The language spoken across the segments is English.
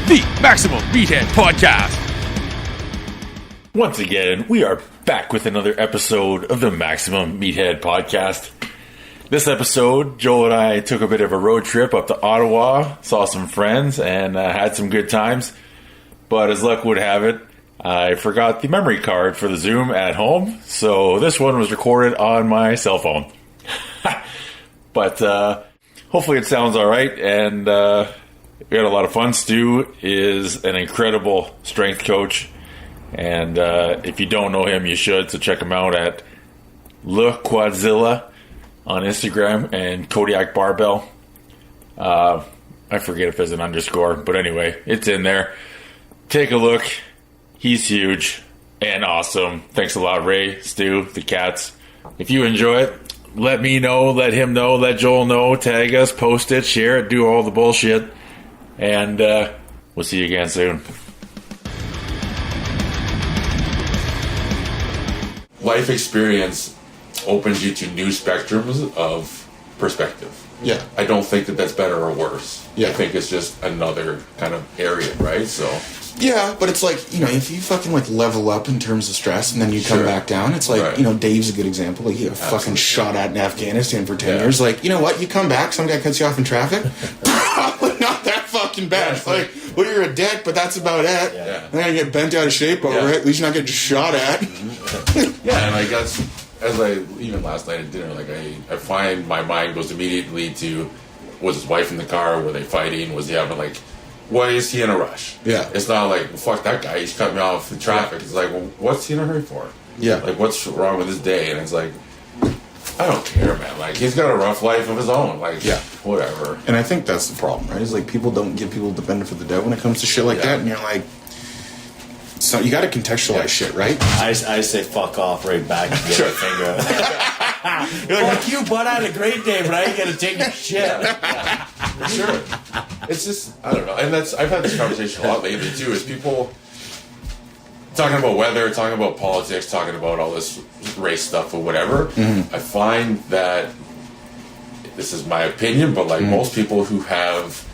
the Maximum Meathead Podcast. Once again, we are back with another episode of the Maximum Meathead Podcast. This episode, Joel and I took a bit of a road trip up to Ottawa, saw some friends, and had some good times. But as luck would have it, I forgot the memory card for the Zoom at home, so this one was recorded on my cell phone. But hopefully it sounds alright, and we had a lot of fun. Stu is an incredible strength coach, and if you don't know him, you should, so check him out at Le Quadzilla on Instagram and Kodiak Barbell. I forget if there's an underscore, but anyway, it's in there. Take a look. He's huge and awesome. Thanks a lot, Ray, Stu, the cats. If you enjoy it, let me know, let him know, let Joel know, tag us, post it, share it, do all the bullshit. And we'll see you again soon. Life experience opens you to new spectrums of perspective. Yeah. I don't think that that's better or worse. Yeah. I think it's just another kind of area, right? So... Yeah, but it's like, you know, if you fucking like level up in terms of stress and then you come back down, it's like, right. You know, Dave's a good example. Like, he got fucking shot at in Afghanistan for 10 years. Like, you know what? You come back, some guy cuts you off in traffic. Probably not that fucking bad. It's like, well, you're a dick, but that's about it. Yeah. Then you get bent out of shape over it. At least you're not getting shot at. Yeah, and like that's, as I, even last night at dinner, like I find my mind goes immediately to, was his wife in the car? Were they fighting? Was he having like... Why is he in a rush? Yeah. It's not like, well, fuck that guy, he's cut me off in traffic. It's like, well, what's he in a hurry for? Yeah. Like, what's wrong with his day? And it's like, I don't care, man. Like, he's got a rough life of his own. Like, yeah. Whatever. And I think that's the problem, right? Is like people don't give people the benefit of the doubt when it comes to shit like that. And you're like, so you got to contextualize shit, right? I say fuck off right back and get a finger. You're like, fuck you, bud. I had a great day, but I ain't gonna take your shit. Sure. It's just, I don't know. And I've had this conversation a lot lately, too, is people talking about weather, talking about politics, talking about all this race stuff or whatever. Mm-hmm. I find that, this is my opinion, but like most people who have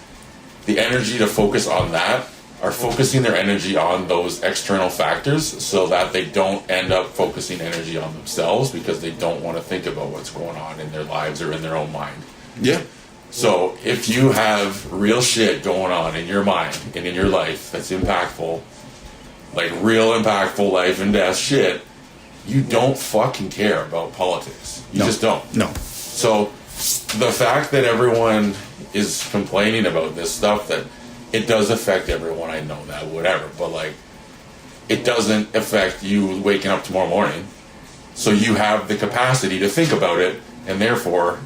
the energy to focus on that are focusing their energy on those external factors so that they don't end up focusing energy on themselves because they don't want to think about what's going on in their lives or in their own mind. Yeah. So if you have real shit going on in your mind and in your life that's impactful, like real impactful life and death shit, you don't fucking care about politics. You just don't. No. So the fact that everyone is complaining about this stuff, that it does affect everyone, I know that, whatever, but like, it doesn't affect you waking up tomorrow morning. So you have the capacity to think about it, and therefore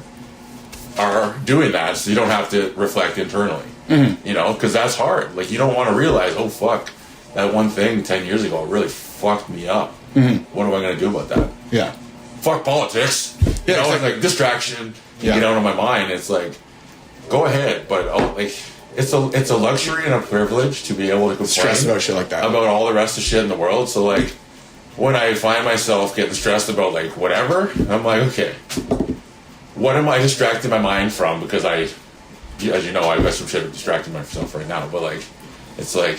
are doing that, so you don't have to reflect internally. Mm-hmm. You know, because that's hard. Like, you don't want to realize, oh fuck, that one thing 10 years ago really fucked me up. Mm-hmm. What am I going to do about that? Yeah. Fuck politics. Yeah, you know, exactly. it's like distraction. You get out of my mind. It's like, go ahead, but like, it's a luxury and a privilege to be able to complain Stress about shit like that. about all the rest of shit in the world. So like, when I find myself getting stressed about like whatever, I'm like, okay, what am I distracting my mind from? Because as you know, I've got some shit distracting myself right now. But like, it's like,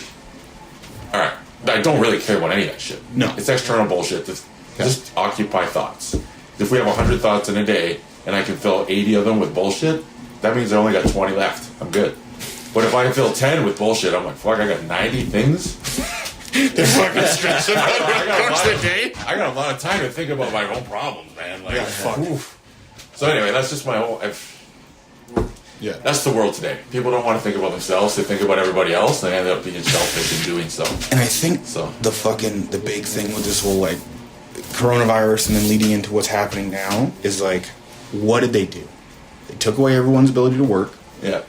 all right, I don't really care about any of that shit. No, it's external bullshit. Just occupy thoughts. If we have 100 thoughts in a day and I can fill 80 of them with bullshit, that means I only got 20 left. I'm good. But if I fill 10 with bullshit, I'm like, fuck, I got 90 things. They're fucking stressed about it. I got a lot of time to think about my own problems, man. Like, fuck. Oof. So anyway, that's just my whole... Yeah. That's the world today. People don't want to think about themselves. They think about everybody else. And they end up being selfish in doing so. And I think the big thing with this whole, like, coronavirus and then leading into what's happening now is, like, what did they do? They took away everyone's ability to work. Yeah.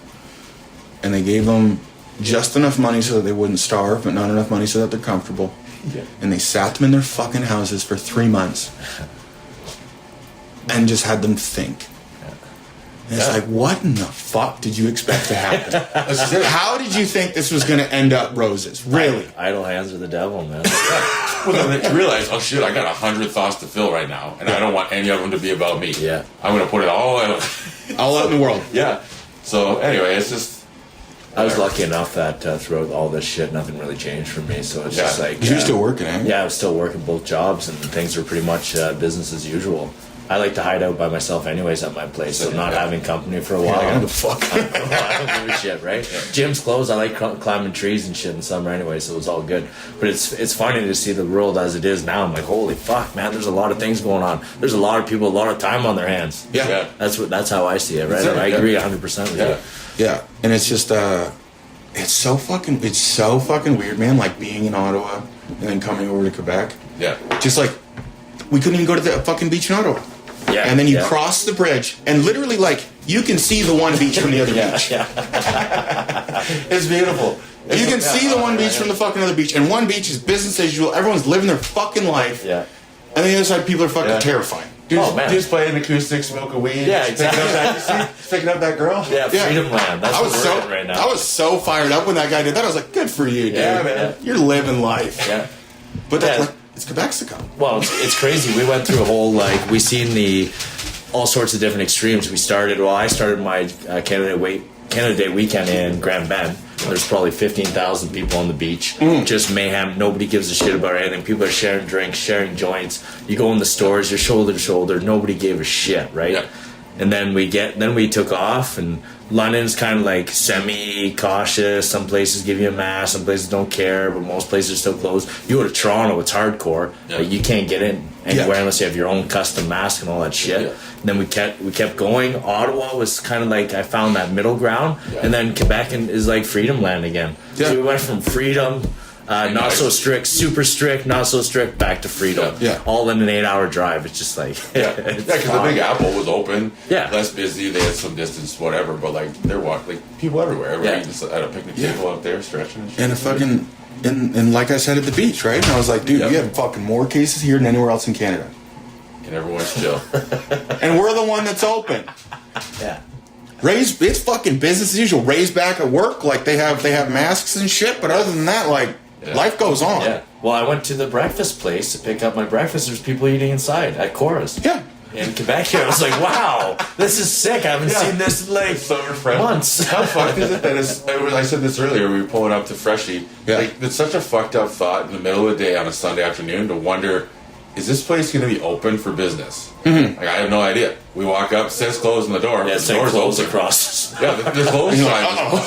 And they gave them just enough money so that they wouldn't starve, but not enough money so that they're comfortable. Yeah. And they sat them in their fucking houses for 3 months. And just had them think. And it's like, what in the fuck did you expect to happen? How did you think this was going to end up roses? Really? Idle hands are the devil, man. Well, then you realize, oh shit, I got 100 thoughts to fill right now, and I don't want any of them to be about me. Yeah. I'm going to put it all out. All out in the world. Yeah. So anyway, it's just, I was lucky enough that throughout all this shit, nothing really changed for me. So it's just like... You're still working, eh? Yeah, I was still working both jobs, and things were pretty much business as usual. I like to hide out by myself anyways at my place, so not having company for a while. I don't give a fuck. I don't give a shit, right? Gym's closed. I like climbing trees and shit in summer anyway, so it's all good. But it's funny to see the world as it is now. I'm like, holy fuck, man! There's a lot of things going on. There's a lot of people, a lot of time on their hands. Yeah. That's how I see it, right? I agree 100% with you. Yeah, and it's just it's so fucking weird, man. Like being in Ottawa and then coming over to Quebec. Yeah. Just like we couldn't even go to the fucking beach in Ottawa. Yeah. And then you cross the bridge, and literally, like, you can see the one beach from the other beach. Yeah. It's beautiful. You can see the one beach from the fucking other beach, and one beach is business as usual. Everyone's living their fucking life. Yeah. And the other side, people are fucking terrifying. Just playing acoustic, smoke a weed. Yeah, exactly. Picking up that girl. Yeah, Freedom Land. That's what we're in right now. I was so fired up when that guy did that. I was like, good for you, dude. Yeah, man. You're living life. Yeah. But that's like, it's Quebexico. Well, it's crazy. We went through a whole, like, we seen all sorts of different extremes. I started my Canada Day weekend in Grand Bend. There's probably 15,000 people on the beach. Just mayhem. Nobody gives a shit about anything. People are sharing drinks, sharing joints. You go in the stores, you're shoulder to shoulder. Nobody gave a shit, right? Yeah. And then we took off, and London's kind of like semi-cautious. Some places give you a mask, some places don't care, but most places are still closed. You go to Toronto, it's hardcore. Yeah. Like, you can't get in anywhere unless you have your own custom mask and all that shit. Yeah. And then we kept going. Ottawa was kind of like, I found that middle ground. Yeah. And then Quebec is like Freedom Land again. Yeah. So we went from freedom, not so strict, super strict, not so strict, back to freedom. Yeah. All in an 8-hour drive. It's just like... because the Big Apple was open. Yeah. Less busy. They had some distance, whatever. But, like, they're walking... Like, people everywhere. Right? Just at a picnic table out there, stretching and shit. And a fucking... And like I said, at the beach, right? And I was like, dude, you have fucking more cases here than anywhere else in Canada. And everyone's chill. And we're the one that's open. Yeah. It's fucking business as usual. Ray's back at work. Like, they have masks and shit. But other than that, like... Yeah. Life goes on. Yeah. Well, I went to the breakfast place to pick up my breakfast. There's people eating inside at Cora's. Yeah. In Quebec here. I was like, wow, this is sick. I haven't seen this in like months. How fucked is it that I said this earlier, we were pulling up to Freshie. Yeah. Like, it's such a fucked up thought in the middle of the day on a Sunday afternoon to wonder, is this place going to be open for business? Mm-hmm. Like, I have no idea. We walk up, says closed on the door. Yeah, the door's closed open. Across. Yeah, the closed sign.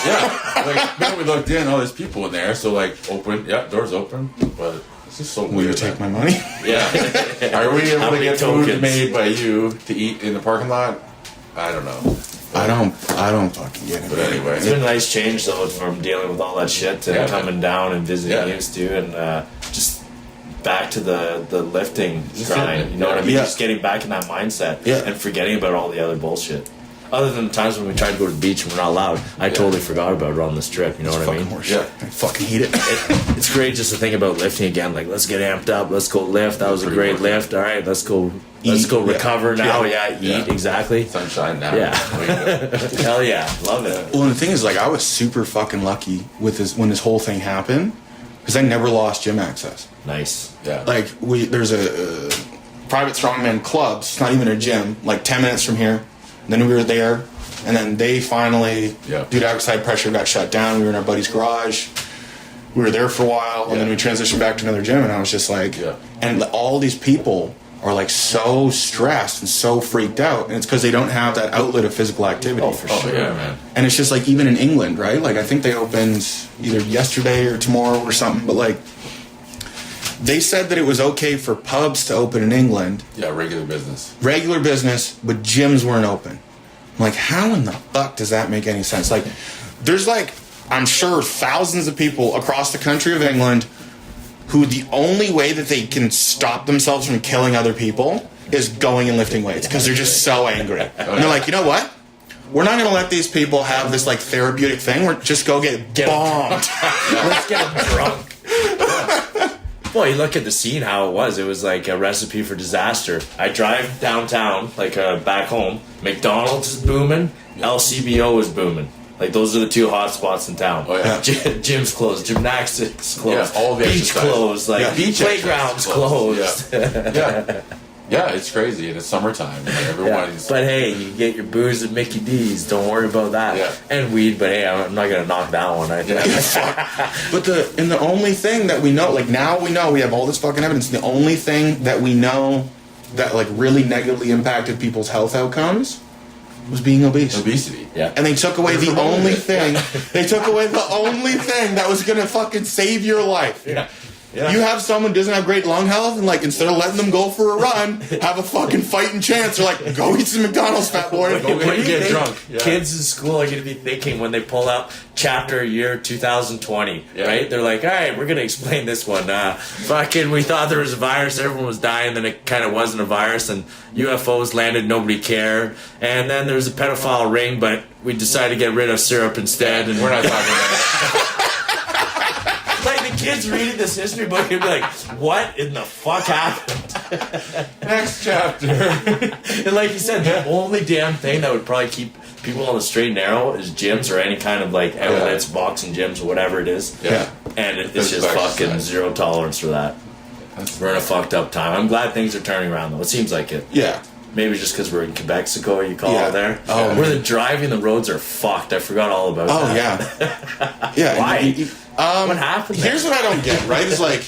Yeah. Like, then we looked in, there's people in there, so, like, open. Yeah, door's open. But it's just so weird. Will you take my money? Yeah. Are we able to get food made by you to eat in the parking lot? I don't know. I don't fucking get it. But anyway. It's been a nice change, though, from dealing with all that shit to coming down and visiting you, Stu, and just... back to the lifting grind, you know what I mean? Just getting back in that mindset and forgetting about all the other bullshit. Other than the times when we tried to go to the beach and we're not allowed, I totally forgot about it on this trip, you know what I mean? I fucking hate it. It's great just to think about lifting again, like, let's get amped up, let's go lift, that was a great lift, alright, let's go recover now, eat, exactly. Sunshine now. Yeah. Hell yeah, love it. Well, and the thing is, like, I was super fucking lucky with when this whole thing happened, because I never lost gym access. Nice. Yeah. Like, there's a private strongman club, it's not even a gym, like 10 minutes from here. And then we were there, and then they finally, due to outside pressure, got shut down. We were in our buddy's garage. We were there for a while, and then we transitioned back to another gym, and I was just like, and all these people are like so stressed and so freaked out, and it's because they don't have that outlet of physical activity. Oh, for sure. Yeah, man. And it's just like, even in England, right? Like, I think they opened either yesterday or tomorrow or something, but like, they said that it was okay for pubs to open in England. Yeah, regular business. Regular business, but gyms weren't open. I'm like, how in the fuck does that make any sense? Like, there's like, I'm sure thousands of people across the country of England who the only way that they can stop themselves from killing other people is going and lifting weights because they're just so angry. And they're like, you know what? We're not going to let these people have this like therapeutic thing. We're just go get bombed. Let's get them drunk. Well, you look at the scene, how it was. It was like a recipe for disaster. I drive downtown, like back home. McDonald's is booming. LCBO is booming. Like, those are the two hot spots in town. Oh, yeah. Gym's closed. Gymnastics closed. Yeah, all the beach exercise. closed. Like, beach playgrounds closed. Yeah. Yeah, it's crazy, and it's summertime. And everyone's But hey, you get your booze at Mickey D's. Don't worry about that. Yeah. And weed, but hey, I'm not gonna knock that one. I think. But the only thing that we know, like now we know we have all this fucking evidence. The only thing that we know that like really negatively impacted people's health outcomes was being obese. obesity. Yeah. And they took away the promoting only it. thing. They took away the only thing that was gonna fucking save your life. Yeah. You have someone who doesn't have great lung health, and like instead of letting them go for a run, have a fucking fighting chance. They're like, go eat some McDonald's, fat boy. Go What do you get think drunk. Yeah. Kids in school are going to be thinking when they pull out chapter year 2020, Yeah. right? They're like, all right, we're going to explain this one. Fucking, we thought there was a virus, everyone was dying, then it kind of wasn't a virus, and UFOs landed, nobody cared. And then there's a pedophile ring, but we decided to get rid of syrup instead. And We're not talking about like the kids reading this history book and be like, what in the fuck happened? next chapter. And like you said, the only damn thing that would probably keep people on the straight and narrow is gyms or any kind of like elements, boxing gyms or whatever it is. Yeah. And it's Physical just fucking exercise. zero tolerance for that. We're in a fucked up time. I'm glad things are turning around though. It seems like it. Yeah. Maybe just because we're in Quebec-Sico, you call Yeah. it there. Oh, where the driving, the roads are fucked. I forgot all about Oh that. yeah. Yeah. Why? What happened there? Here's what I don't get. Right? Is like,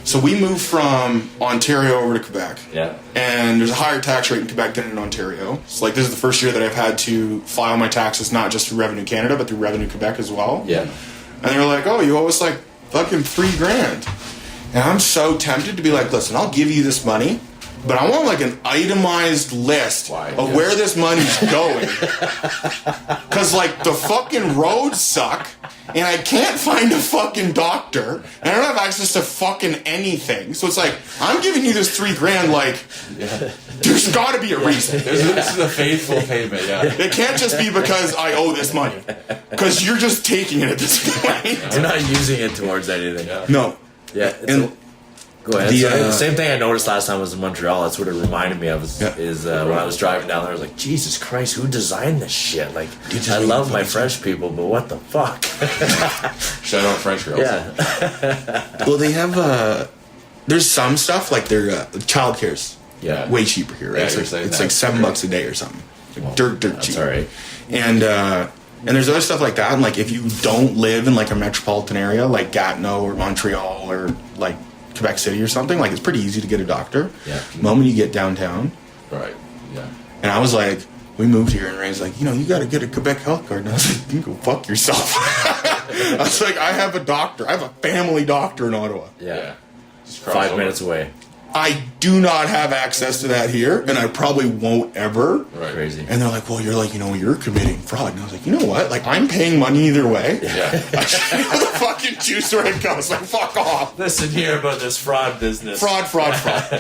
so we moved from Ontario over to Quebec. Yeah. And there's a higher tax rate in Quebec than in Ontario. So like this is the first year that I've had to file my taxes not just through Revenue Canada but through Revenue Quebec as well. Yeah. And they were like, "Oh, you owe us like fucking $3,000." And I'm so tempted to be like, "Listen, I'll give you this money, but I want like an itemized list of where this money's going." Because like the fucking roads suck, and I can't find a fucking doctor, and I don't have access to fucking anything. So it's like, I'm giving you this $3,000. Like, there's got to be a reason. This is a faithful payment. Yeah. It can't just be because I owe this money. Because you're just taking it at this point. You're not using it towards anything. No. Yeah. And Go ahead. The, The same thing I noticed last time was in Montreal. That's what it reminded me of. Is when I was driving down there, I was like, Jesus Christ, who designed this shit? Like, I love my French people, but what the fuck? Shout out French girls. Yeah. well, they have there's some stuff like their childcare's way cheaper here, right? Yeah, it's like $7 a day or something. Like dirt That's cheap. all right. And there's other stuff like that. And like if you don't live in like a metropolitan area like Gatineau or Montreal or like Quebec City or something, like it's pretty easy to get a doctor. Yeah. The moment you get downtown. Right. Yeah. And I was like, we moved here, and Ray's like, you got to get a Quebec health card. And I was like, you can go fuck yourself. I was like, I have a doctor. I have a family doctor in Ottawa. Yeah. Just cross 5 over. minutes away. I do not have access to that here, and I probably won't ever. Right. Crazy. And they're like, well, you're like, you're committing fraud. And I was like, you know what? Like, I'm paying money either way. Yeah. I should be able to fucking choose where it goes. Like, fuck off. Listen here about this fraud business. Fraud.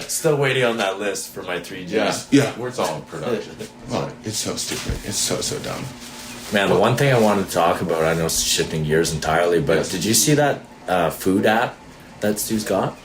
Still waiting on that list for my 3Gs. Yeah. Yeah. Where it's all in production. Well, it's so stupid. It's so dumb. Man, the one thing I wanted to talk about, I know it's shifting gears entirely, but Yes. did you see that food app that Stu's got?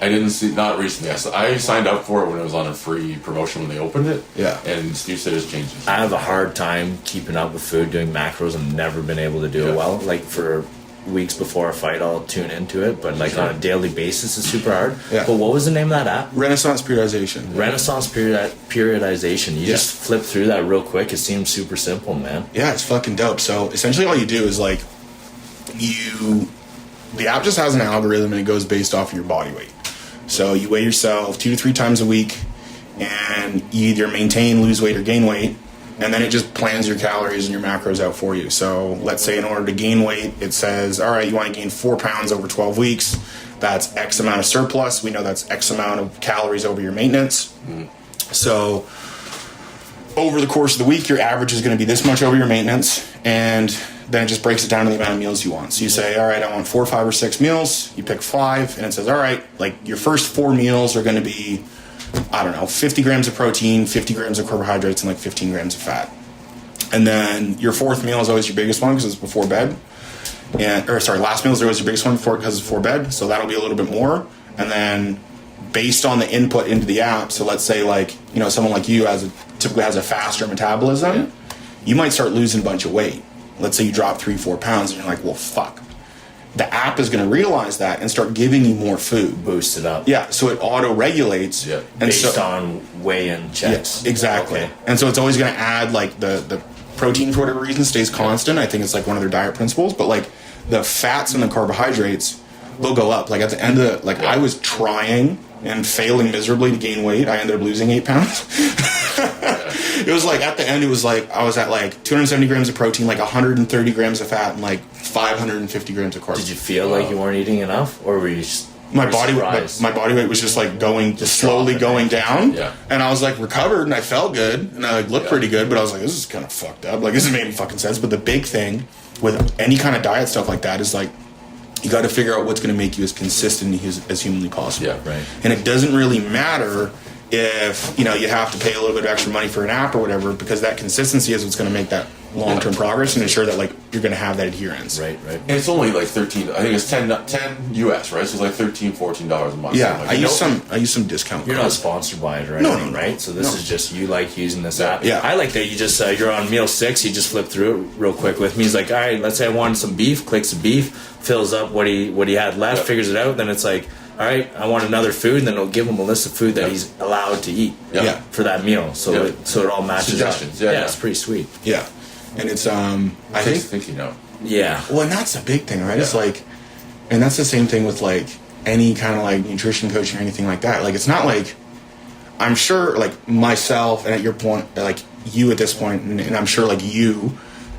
I didn't see, not recently. I signed up for it when it was on a free promotion when they opened it. Yeah. And Stu said it's changing. I have a hard time keeping up with food, doing macros. I've never been able to do it well. Like for weeks before a fight, I'll tune into it, but like on a daily basis, it's super hard. Yeah. But what was the name of that app? Renaissance periodization. Renaissance periodization. You just flip through that real quick. It seems super simple, man. Yeah, it's fucking dope. So essentially all you do is like, the app just has an algorithm and it goes based off of your body weight. So you weigh yourself 2 to 3 times a week, and you either maintain, lose weight, or gain weight, and then it just plans your calories and your macros out for you. So let's say in order to gain weight, it says, all right, you want to gain 4 pounds over 12 weeks. That's X amount of surplus. We know that's X amount of calories over your maintenance. So over the course of the week, your average is going to be this much over your maintenance, and then it just breaks it down to the amount of meals you want. So you say, all right, I want 4, 5, or 6 meals. You pick 5, and it says, all right, like your first 4 meals are going to be, I don't know, 50 grams of protein, 50 grams of carbohydrates, and like 15 grams of fat. And then your 4th meal is always your biggest one because it's before bed. Last meal is always your biggest one because it's before bed. So that'll be a little bit more. And then based on the input into the app, so let's say like, someone like you typically has a faster metabolism, you might start losing a bunch of weight. Let's say you drop 3-4 pounds and you're like, well, fuck. the app is going to realize that and start giving you more food. Boost it up. Yeah, so it auto regulates. Yeah. Based on weigh-in checks. Yeah, exactly. Okay. And so it's always going to add like the protein for whatever reason stays constant. I think it's like one of their diet principles, but like the fats and the carbohydrates, they'll go up. Like at the end of I was trying and failing miserably to gain weight. I ended up losing 8 pounds. It was like at the end, it was like I was at like 270 grams of protein, like 130 grams of fat, and like 550 grams of carbs. Did you feel like you weren't eating enough, or were you just my body weight was just like slowly going down, and I was like recovered and I felt good and I like looked pretty good, but I was like, this is kind of fucked up. Like this doesn't make any fucking sense. But the big thing with any kind of diet stuff like that is like you got to figure out what's going to make you as consistent as humanly possible. Yeah, right. And it doesn't really matter if you have to pay a little bit of extra money for an app or whatever, because that consistency is what's going to make that long-term progress and ensure that like you're going to have that adherence. Right. And it's only like 13. I think it's 10 US, right? So it's like $13-14 a month. Yeah, like, I use some discount. You're not sponsored by it or anything, right? So this is just you like using this app. Yeah. I like that you just you're on meal 6. You just flip through it real quick with me. He's like, all right, let's say I wanted some beef. Clicks the beef, fills up what he had left, figures it out. Then it's like, all right, I want another food, and then it'll give him a list of food that he's allowed to eat for that meal. So it all matches up. Yeah, it's pretty sweet. Yeah, and it's I think Yeah. Well, and that's a big thing, right? It's like, and that's the same thing with like any kind of like nutrition coaching or anything like that. Like it's not like I'm sure like myself and at your point, like you at this point, and I'm sure like you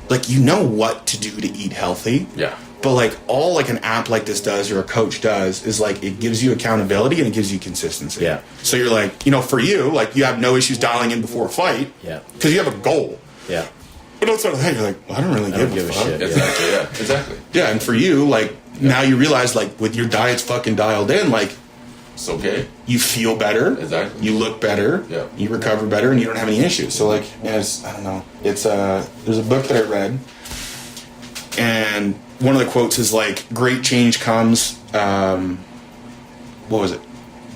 know what to do to eat healthy. Yeah. But like all like an app like this does or a coach does is like it gives you accountability and it gives you consistency. Yeah. So you're like, for you, like you have no issues dialing in before a fight. Yeah. Because you have a goal. Yeah. But outside of that, you're like, well, I don't really give a fuck. shit. Exactly. Yeah. Exactly. Yeah, and for you, like now you realize like with your diet's fucking dialed in, like It's okay. you feel better. Exactly. You look better. Yeah. You recover better, and you don't have any issues. So like, I don't know. It's there's a book that I read, and one of the quotes is like, "Great change comes." What was it?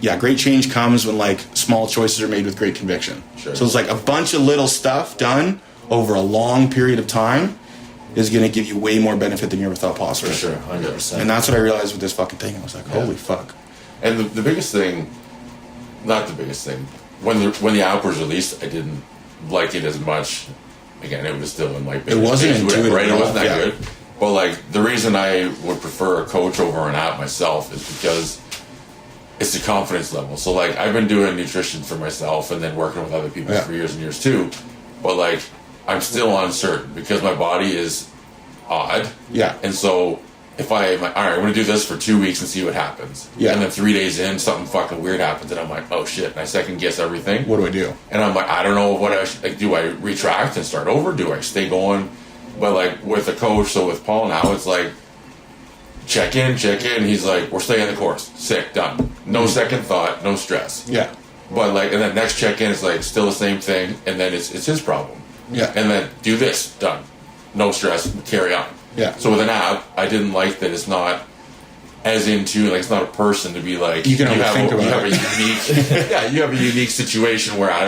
Yeah, great change comes when like small choices are made with great conviction. Sure. So it's like a bunch of little stuff done over a long period of time is going to give you way more benefit than you ever thought possible. For sure. 100%. And that's what I realized with this fucking thing. I was like, holy fuck. And the biggest thing, not the biggest thing, when the app was released, I didn't like it as much. Again, it was still in like It wasn't intuitive, right? It wasn't that yeah. good. But like the reason I would prefer a coach over an app myself is because it's the confidence level. So like I've been doing nutrition for myself and then working with other people for years and years too. But like I'm still uncertain because my body is odd. Yeah. And so if all right, I'm going to do this for 2 weeks and see what happens. Yeah. And then 3 days in, something fucking weird happens, and I'm like, oh shit! And I second guess everything. What do I do? And I'm like, I don't know what I should, like. Do I retract and start over? Do I stay going? But like with a coach, so with Paul now, it's like check in. He's like, we're staying the course. Sick, done. No second thought, no stress. Yeah. But like, and then next check in is like still the same thing, and then it's his problem. Yeah. And then do this, done. No stress, carry on. Yeah. So with an app, I didn't like that it's not as into like it's not a person to be like you can only think about you have it. a unique you have a unique situation where I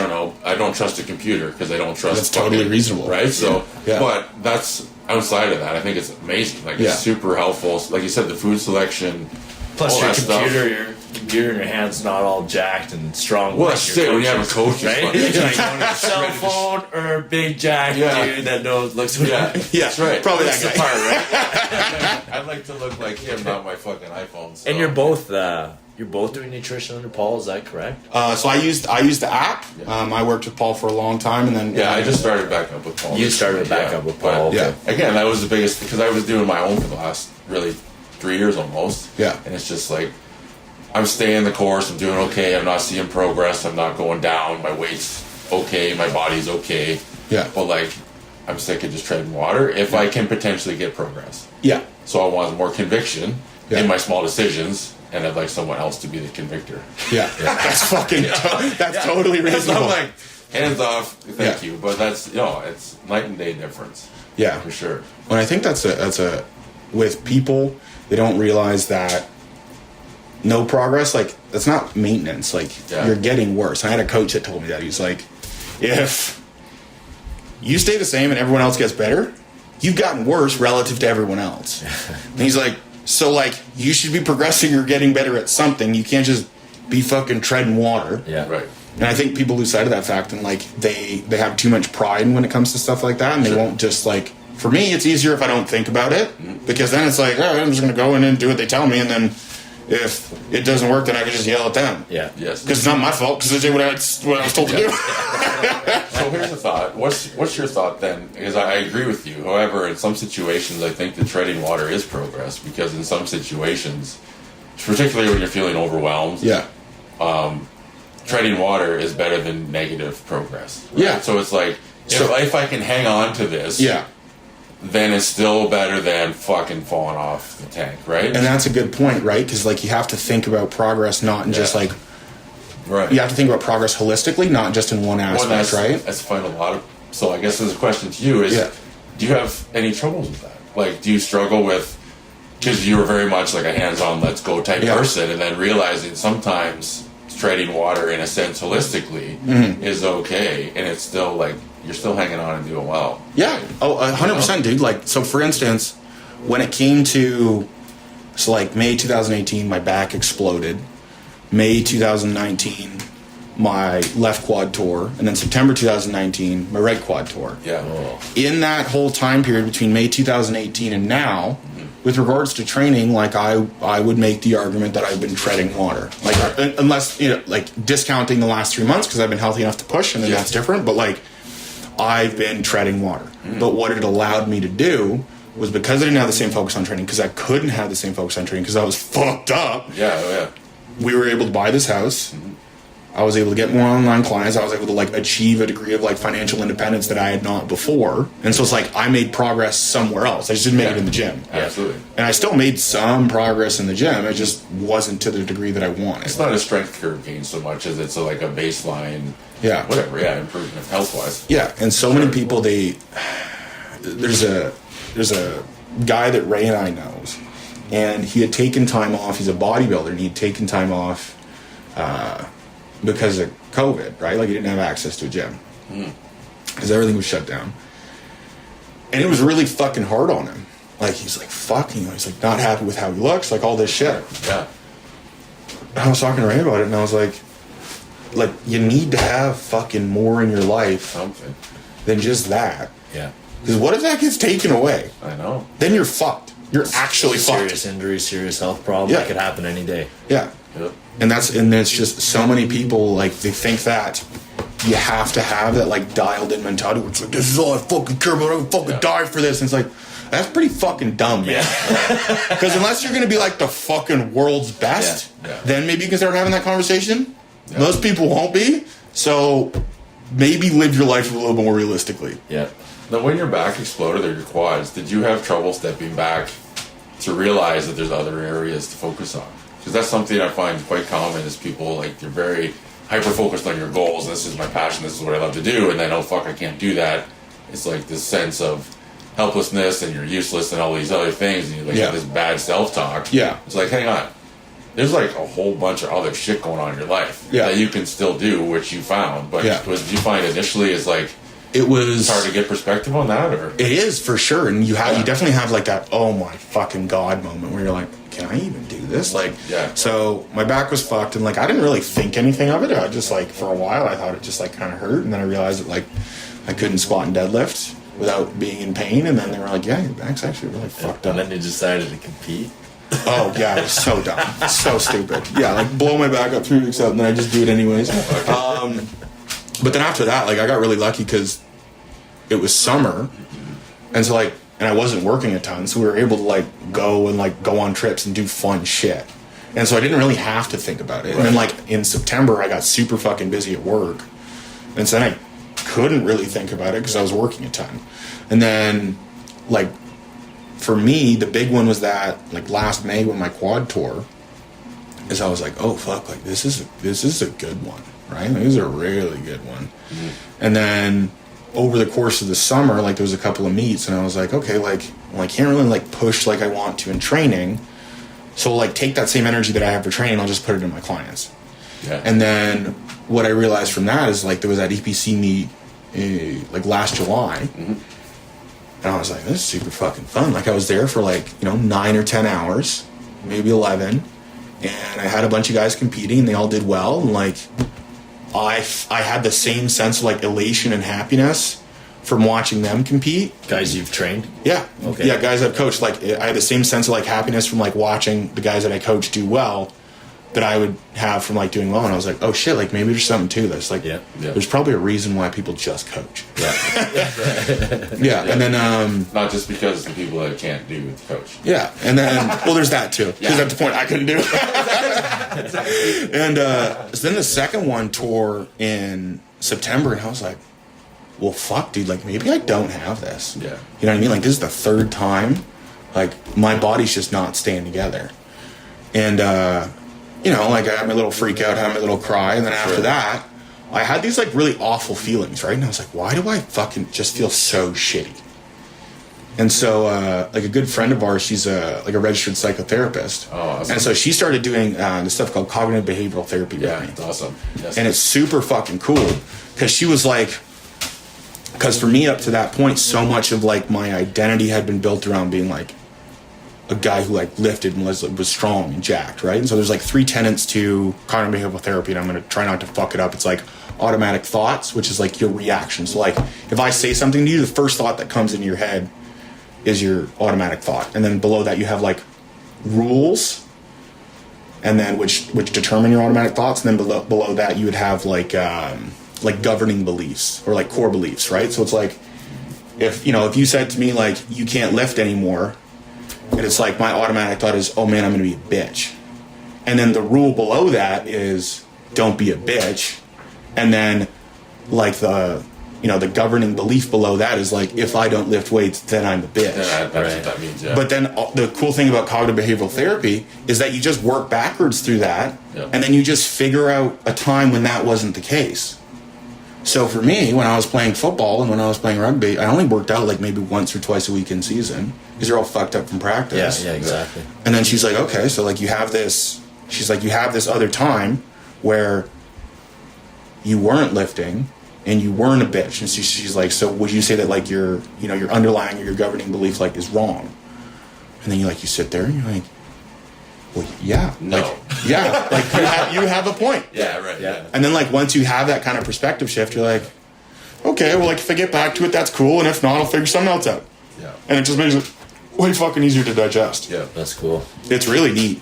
don't trust a computer because I don't trust. That's totally reasonable, right? So, yeah. But that's outside of that. I think it's amazing. Like it's super helpful. Like you said, the food selection. Plus all your that computer in your hand's not all jacked and strong. Well, that's it. When you have a coach, right? it's You're like on your cell phone or a big jacked dude that looks. Yeah, that's right. Probably that's that the guy. part, right? I'd like to look like him, not my fucking iPhone. So. And you're both doing nutrition under Paul. Is that correct? So I used the app. I worked with Paul for a long time, and then I just started back up with Paul. You started back up with Paul. Yeah. Again, that was the biggest because I was doing my own for the last really 3 years almost. Yeah. And it's just like I'm staying the course. I'm doing okay. I'm not seeing progress. I'm not going down. My weight's okay. My body's okay. Yeah. But like I'm sick of just treading water. If I can potentially get progress. Yeah. So I want more conviction in my small decisions. And I'd like someone else to be the convictor. Yeah, that's fucking. That's totally reasonable. I'm like, hands off, thank you. But that's it's night and day difference. Yeah, for sure. Well, I think that's a with people, they don't realize that no progress, like that's not maintenance. Like you're getting worse. I had a coach that told me that. He's like, if you stay the same and everyone else gets better, you've gotten worse relative to everyone else. And he's like, So, like, you should be progressing or getting better at something. You can't just be fucking treading water. Yeah. Right. And I think people lose sight of that fact, and, like, they have too much pride when it comes to stuff like that, and they won't just, like... For me, it's easier if I don't think about it, because then it's like, all right, I'm just going to go in and do what they tell me, and then if it doesn't work, then I can just yell at them. Yeah. Yes. Because it's not my fault, because I did what I was told to do. So here's the thought. What's your thought then? Because I agree with you. However, in some situations, I think that treading water is progress, because in some situations, particularly when you're feeling overwhelmed, Yeah. treading water is better than negative progress. Right? Yeah. So it's like, if I can hang on to this, Yeah. then it's still better than fucking falling off the tank, right? And that's a good point, right? Because, like, you have to think about progress not in just, like... Right. You have to think about progress holistically, not just in one aspect, right? That's find a lot of... So I guess there's a question to you is, do you have any troubles with that? Like, do you struggle with... Because you were very much like a hands-on, let's-go type person, and then realizing sometimes treading water, in a sense, holistically, is okay, and it's still, like, you're still hanging on and doing well. Yeah. Oh, 100%, dude. Like, so for instance, when it came to, so like May 2018, my back exploded. May 2019, my left quad tore. And then September 2019, my right quad tore. Yeah. In that whole time period between May 2018 and now, with regards to training, like I would make the argument that I've been treading water. Like, unless, you know, like discounting the last 3 months because I've been healthy enough to push, and then that's different. But like, I've been treading water. But what it allowed me to do was, because I didn't have the same focus on training, because I couldn't have the same focus on training because I was fucked up. Yeah. We were able to buy this house. I was able to get more online clients. I was able to, like, achieve a degree of, like, financial independence that I had not before. And so it's like I made progress somewhere else. I just didn't make it in the gym. Absolutely. And I still made some progress in the gym. It just wasn't to the degree that I wanted. It's not a strength curve gain so much as it's like a baseline, improvement health-wise. Yeah, and so many people, there's a guy that Ray and I knows, and he had taken time off. He's a bodybuilder, and he had taken time off because of COVID, right? Like, he didn't have access to a gym because everything was shut down, and it was really fucking hard on him. Like, he's like, fuck, you know, he's like not happy with how he looks, like all this shit. Yeah. And I was talking to Ray about it, and I was like, you need to have fucking more in your life Something. than just that. Yeah. Because what if that gets taken away? I know. Then you're fucked. You're actually serious fucked. injury, serious health problem. Yeah. That could happen any day. Yeah. Yep. And it's just so many people, like, they think that you have to have that, like, dialed in mentality where it's like, this is all I fucking care about. I would fucking die for this. And it's like, that's pretty fucking dumb, man. Because unless you're going to be like the fucking world's best, then maybe you can start having that conversation. Yeah. Most people won't be. So maybe live your life a little bit more realistically. Yeah. Now, when your back exploded or your quads, did you have trouble stepping back to realize that there's other areas to focus on? Because that's something I find quite common is people, like, they're very hyper-focused on your goals. This is my passion. This is what I love to do. And then, oh, fuck, I can't do that. It's like this sense of helplessness and you're useless and all these other things. And you have this bad self-talk. Yeah. It's like, hang on. There's like a whole bunch of other shit going on in your life that you can still do, which you found. But did you find initially is like, it was hard to get perspective on that, or it is for sure, and you definitely have like that oh my fucking god moment where you're like, can I even do this? Like, so my back was fucked, and like I didn't really think anything of it. I just, like, for a while I thought it just like kind of hurt, and then I realized that, like, I couldn't squat and deadlift without being in pain, and then they were like, yeah, your back's actually really fucked up. And then you decided to compete. Oh yeah, it was so dumb, so stupid. Yeah, like blow my back up 3 weeks out, and then I just do it anyways. But then after that, like, I got really lucky because it was summer, and so, like, and I wasn't working a ton, so we were able to, like, go on trips and do fun shit. And so I didn't really have to think about it. Right. And then, like, in September, I got super fucking busy at work, and so then I couldn't really think about it because I was working a ton. And then, like, for me, the big one was that, like, last May when my quad tore, is I was like, oh fuck, like, this is a good one, right? Like, this is a really good one. Mm-hmm. And then over the course of the summer, like, there was a couple of meets, and I was like, okay, like, well, I can't really, like, push like I want to in training, so, like, take that same energy that I have for training, I'll just put it in my clients. Yeah. And then what I realized from that is, like, there was that EPC meet like last July, And I was like, this is super fucking fun. Like, I was there for like, 9 or 10 hours, maybe 11. And I had a bunch of guys competing, and they all did well. And like, I had the same sense of like elation and happiness from watching them compete. Guys you've trained? Yeah. Okay. Yeah, guys I've coached. Like, I had the same sense of like happiness from like watching the guys that I coach do well that I would have from like doing well. And I was like, oh shit, like maybe there's something to this. Like, there's probably a reason why people just coach. Yeah. Yeah. And then not just because the people that can't do coach. Yeah. And then well, there's that too, because at the point I couldn't do it. And so then the second one tore in September, and I was like, well, fuck, dude, like maybe I don't have this. Yeah. You know what I mean? Like, this is the third time. Like, my body's just not staying together. And like, I had my little freak out, had my little cry, and then after that, I had these like really awful feelings, right? And I was like, why do I fucking just feel so shitty? And so, like, a good friend of ours, she's a registered psychotherapist. Oh, awesome. And so she started doing this stuff called cognitive behavioral therapy with me. It's awesome. Yes. And it's super fucking cool, because she was like, because for me up to that point, so much of like my identity had been built around being like a guy who like lifted and was strong and jacked, right? And so there's like 3 tenets to cognitive behavioral therapy, and I'm going to try not to fuck it up. It's like automatic thoughts, which is like your reaction. So like, if I say something to you, the first thought that comes into your head is your automatic thought. And then below that you have like rules, and then which determine your automatic thoughts. And then below that you would have like governing beliefs, or like core beliefs, right? So it's like, if you said to me like, you can't lift anymore, and it's like, my automatic thought is, oh man, I'm gonna be a bitch. And then the rule below that is, don't be a bitch. And then like the governing belief below that is like, if I don't lift weights, then I'm a bitch. That's what that means, yeah. But then the cool thing about cognitive behavioral therapy is that you just work backwards through that, and then you just figure out a time when that wasn't the case. So for me, when I was playing football and when I was playing rugby, I only worked out like maybe once or twice a week in season, because you're all fucked up from practice. Yeah, exactly. And then she's like, okay, so like you have this other time where you weren't lifting and you weren't a bitch. And she's like, so would you say that like your underlying or your governing belief like is wrong? And then you sit there and you're like, well, yeah. No. Like, yeah. Like you have a point. Yeah, right. Yeah. And then like once you have that kind of perspective shift, you're like, okay, well, like if I get back to it, that's cool. And if not, I'll figure something else out. Yeah. And it just makes it way fucking easier to digest. Yeah. That's cool. It's really neat.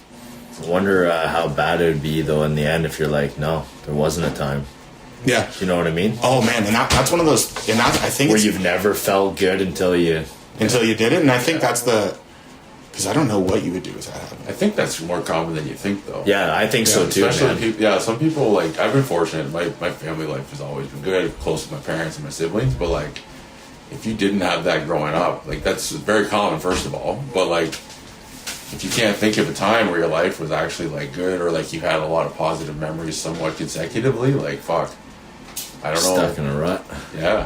I wonder how bad it would be though in the end if you're like, no, there wasn't a time. Yeah. You know what I mean? Oh man, and that's one of those, and I think where it's, you've never felt good until you did it, and I think that's because I don't know what you would do with that happening. I think that's more common than you think, though. Yeah, I think so too. Especially people, some people, like, I've been fortunate. My family life has always been good, close to my parents and my siblings. But like, if you didn't have that growing up, like, that's very common, first of all. But like, if you can't think of a time where your life was actually like good, or like you had a lot of positive memories somewhat consecutively, like, fuck, I don't know. Stuck in a rut. Yeah.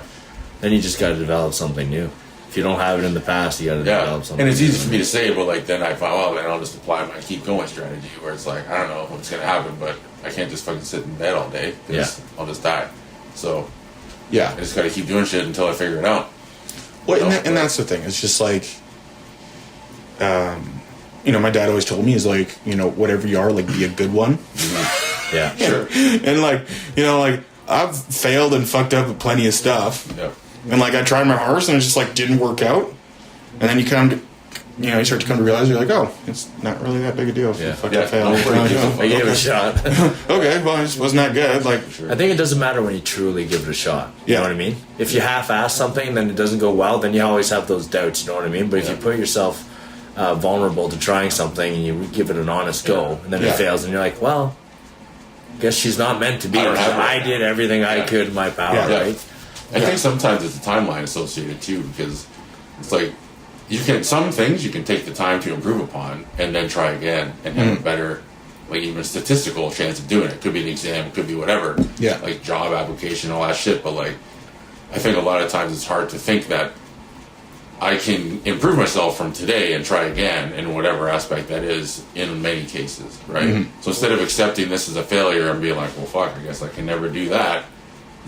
Then you just got to develop something new. If you don't have it in the past, you got to develop something. And it's new. easy for me to say, but like then I find, well, then I'll just apply my keep going strategy, where it's like, I don't know what's gonna happen, but I can't just fucking sit in bed all day, because I'll just die. So Yeah. I just gotta keep doing shit until I figure it out. Well, and that's the thing. It's just like, my dad always told me is like, whatever you are, like, be a good one. Yeah, sure. And like, like I've failed and fucked up at plenty of stuff. Yeah. And like I tried my hardest and it just like didn't work out. And then you start to come to realize you're like, oh, it's not really that big a deal if you fucking fail. I gave it a shot. Okay, well, it just wasn't that good. Like, I think it doesn't matter when you truly give it a shot. You know what I mean? If you half-ass something and then it doesn't go well, then you always have those doubts. You know what I mean? But if you put yourself vulnerable to trying something and you give it an honest go, and then it fails, and you're like, well, guess she's not meant to be. I did everything I could in my power, right? I think sometimes it's a timeline associated too, because it's like some things you can take the time to improve upon and then try again and have a better, like, even statistical chance of doing it. It could be an exam, it could be whatever, like job application, all that shit. But like, I think a lot of times it's hard to think that I can improve myself from today and try again in whatever aspect that is, in many cases, right? So instead of accepting this as a failure and being like, well, fuck, I guess I can never do that,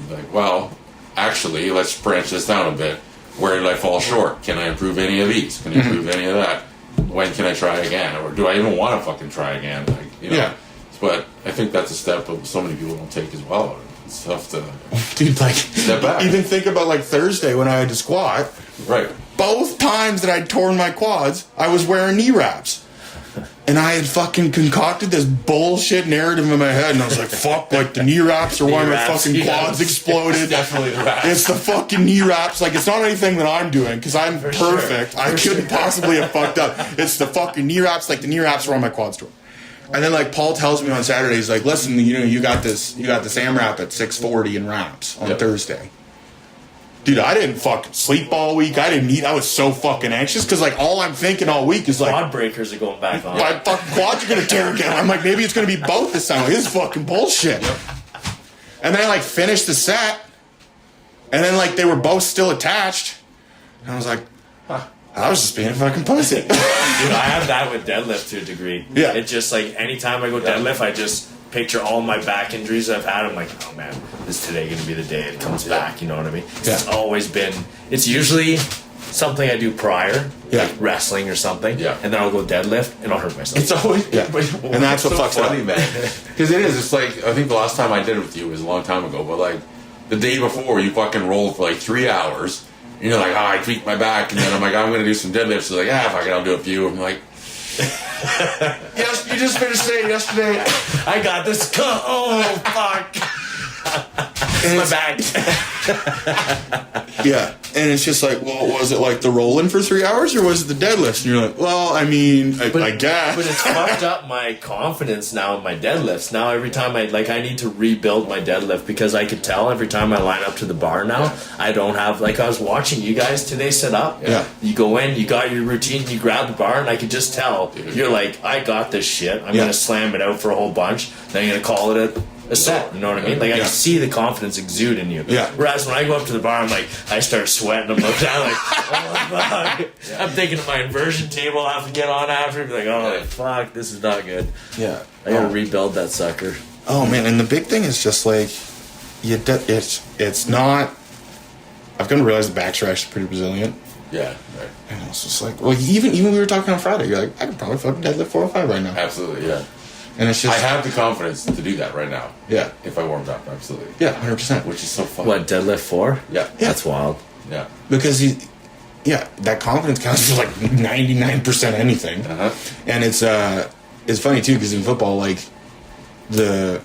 you're like, well, actually, let's branch this down a bit. Where did I fall short? Can I improve any of these? Can I improve any of that? When can I try again? Or do I even want to fucking try again? Like, you know? Yeah. But I think that's a step that so many people don't take as well. It's tough to Dude, like, step back. even think about like Thursday when I had to squat. Right. Both times that I'd torn my quads, I was wearing knee wraps. And I had fucking concocted this bullshit narrative in my head, and I was like, fuck, like, the knee wraps are why my fucking quads exploded. Definitely the wraps. It's the fucking knee wraps. Like, it's not anything that I'm doing, because I'm perfect. I couldn't possibly have fucked up. It's the fucking knee wraps, like, the knee wraps are on my quads torn. And then, like, Paul tells me on Saturday, he's like, listen, you know, you got this AMRAP at 640 in wraps on Thursday. Dude, I didn't fucking sleep all week. I didn't eat. I was so fucking anxious because, like, all I'm thinking all week is, like, Quad breakers are going back on. my fucking quads are going to tear again. I'm like, maybe it's going to be both this time. Like, this is fucking bullshit. And then I, like, finished the set, and then, like, they were both still attached. And I was like, I was just being a fucking pussy. Dude, I have that with deadlift to a degree. Yeah. It's just, like, anytime I go deadlift, I just picture all my back injuries I've had. I'm like, oh man, is today going to be the day it comes back? You know what I mean? Yeah. It's always been. It's usually something I do prior, Yeah. like wrestling or something. Yeah. And then I'll go deadlift and I'll hurt myself. It's always And that's what fucks it up. funny, man. Because it is. It's like, I think the last time I did it with you was a long time ago, but like the day before, you fucking rolled for like 3 hours. And you're like, I tweaked my back, and then I'm like, I'm gonna do some deadlifts. So like, fuck it, I'll do a few. I'm like, yes, you just finished saying yesterday. I got this. Oh fuck! My back. Yeah. And it's just like, well, was it like the rolling for 3 hours, or was it the deadlifts? And you're like, well, I mean, I guess. But it's fucked up my confidence now in my deadlifts. Now every time I need to rebuild my deadlift, because I could tell every time I line up to the bar now, I don't have, like, I was watching you guys today set up. Yeah. You go in, you got your routine, you grab the bar, and I could just tell you're like, I got this shit. I'm gonna slam it out for a whole bunch. Then I'm gonna call it a set. You know what I mean? Like, I can see the confidence exude in you. Yeah. Whereas when I go up to the bar, I'm like, I start sweating. I'm looking down like, oh fuck. I'm thinking of my inversion table. I have to get on after. Be like, oh fuck, this is not good. Yeah. I gotta rebuild that sucker. Oh man, and the big thing is just like, it's not. I've come to realize the backs are actually pretty resilient. Yeah, right. And it's just like, well, even we were talking on Friday. You're like, I could probably fucking deadlift 405 right now. Absolutely, yeah. And it's just, I have the confidence to do that right now. Yeah. If I warmed up, absolutely. Yeah, 100%. Which is so fun. What, deadlift 4? Yeah. That's wild. Yeah. Because that confidence counts for like 99% anything. Uh-huh. And it's funny too, because in football, like I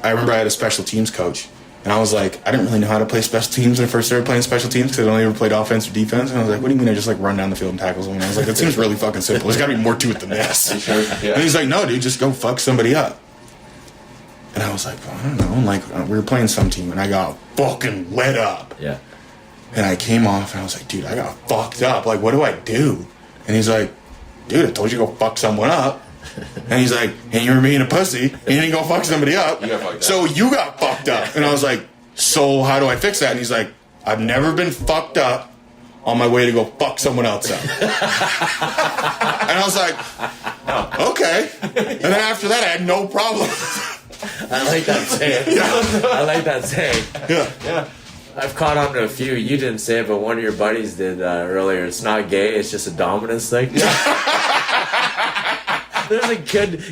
remember I had a special teams coach, and I was like, I didn't really know how to play special teams when I first started playing special teams, because I only ever played offense or defense. And I was like, what do you mean I just like run down the field and tackle someone? I was like, that seems really fucking simple. There's got to be more to it than this. Sure. Yeah. And he's like, no, dude, just go fuck somebody up. And I was like, well, I don't know. And like, we were playing some team, and I got fucking lit up. Yeah. And I came off, and I was like, dude, I got fucked up. Like, what do I do? And he's like, dude, I told you to go fuck someone up. And he's like, and you were being a pussy, and you didn't go fuck somebody up. You got fucked up. So you got fucked up. And I was like, so how do I fix that? And he's like, I've never been fucked up on my way to go fuck someone else up. And I was like, okay. And then after that, I had no problem. I like that saying. I like that saying. Yeah. I've caught on to a few. You didn't say it, but one of your buddies did earlier. It's not gay, it's just a dominance thing. There's a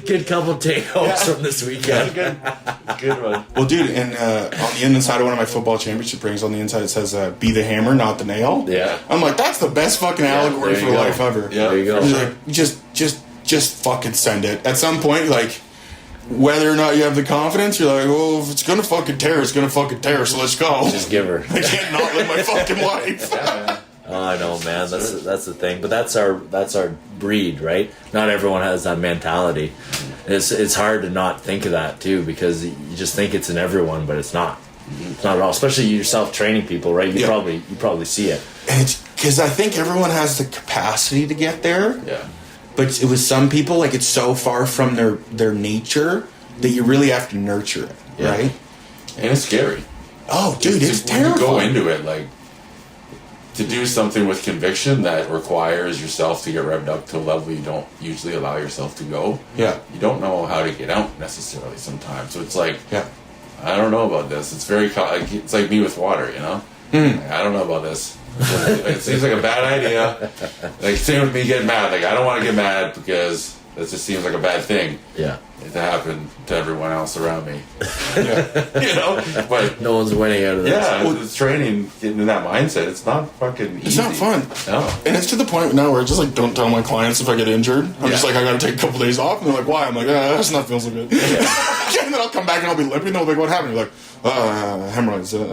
good couple take-homes from this weekend. Good one. Well, dude, and on the inside of one of my football championship rings, on the inside it says, be the hammer, not the nail. Yeah. I'm like, that's the best fucking allegory there for you go. life ever. Yeah. There you go. He's like, just fucking send it. At some point, like, whether or not you have the confidence, you're like, well, if it's gonna fucking tear, it's gonna fucking tear, so let's go. Just give her. I can't not live my fucking life. Oh, I know, man. That's the thing. But that's our breed, right? Not everyone has that mentality. It's hard to not think of that too, because you just think it's in everyone, but it's not. It's not at all. Especially yourself training people, right? You probably see it. And it's because I think everyone has the capacity to get there. Yeah. But it was some people, like, it's so far from their nature that you really have to nurture it, right? And it's scary. Oh, dude, it's when you terrifying. go into it, like, to do something with conviction that requires yourself to get revved up to a level you don't usually allow yourself to go. Yeah. You don't know how to get out necessarily sometimes. So it's like, Yeah. I don't know about this. It's very, it's like me with water, you know? Mm. Like, I don't know about this. It seems like a bad idea. Like, same with me getting mad. Like, I don't want to get mad because that just seems like a bad thing. Yeah. To happen to everyone else around me. You know? But no one's winning out of this. yeah, it's training, getting in that mindset. It's not fucking easy. It's not fun. No. And it's to the point now where I just like don't tell my clients if I get injured. I'm just like, I gotta take a couple days off. And they're like, why? I'm like, that's not feel so good. Yeah. And then I'll come back and I'll be limping. They'll be like, what happened? You're like, hemorrhoids. Because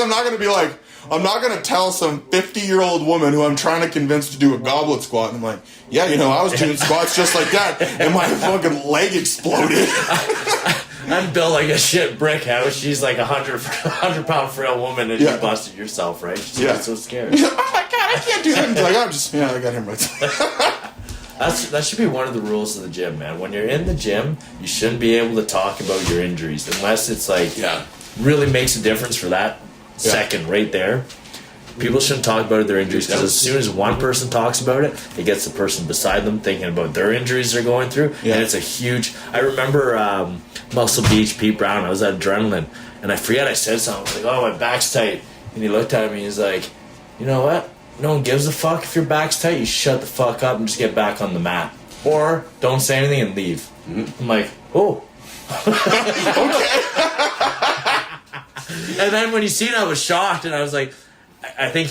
I'm not gonna be like, I'm not going to tell some 50-year-old woman who I'm trying to convince to do a goblet squat. And I'm like, yeah, you know, I was doing squats just like that. And my fucking leg exploded. I'm built like a shit brick house. She's like a 100-pound frail woman and you busted yourself, right? She's so scared. Oh my God, I can't do that. And like, I got hemorrhoids. That should be one of the rules of the gym, man. When you're in the gym, you shouldn't be able to talk about your injuries unless it's like really makes a difference for that second right there. People shouldn't talk about their injuries because as soon as one person talks about it, it gets the person beside them thinking about their injuries they're going through, and it's a huge. I remember Muscle Beach, Pete Brown. I was at Adrenaline, and I forget I said something. I was like, "Oh, my back's tight," and he looked at me. He's like, "You know what? No one gives a fuck if your back's tight. You shut the fuck up and just get back on the mat, or don't say anything and leave." I'm like, "Oh, okay." And then when he seen it, I was shocked, and I was like, I think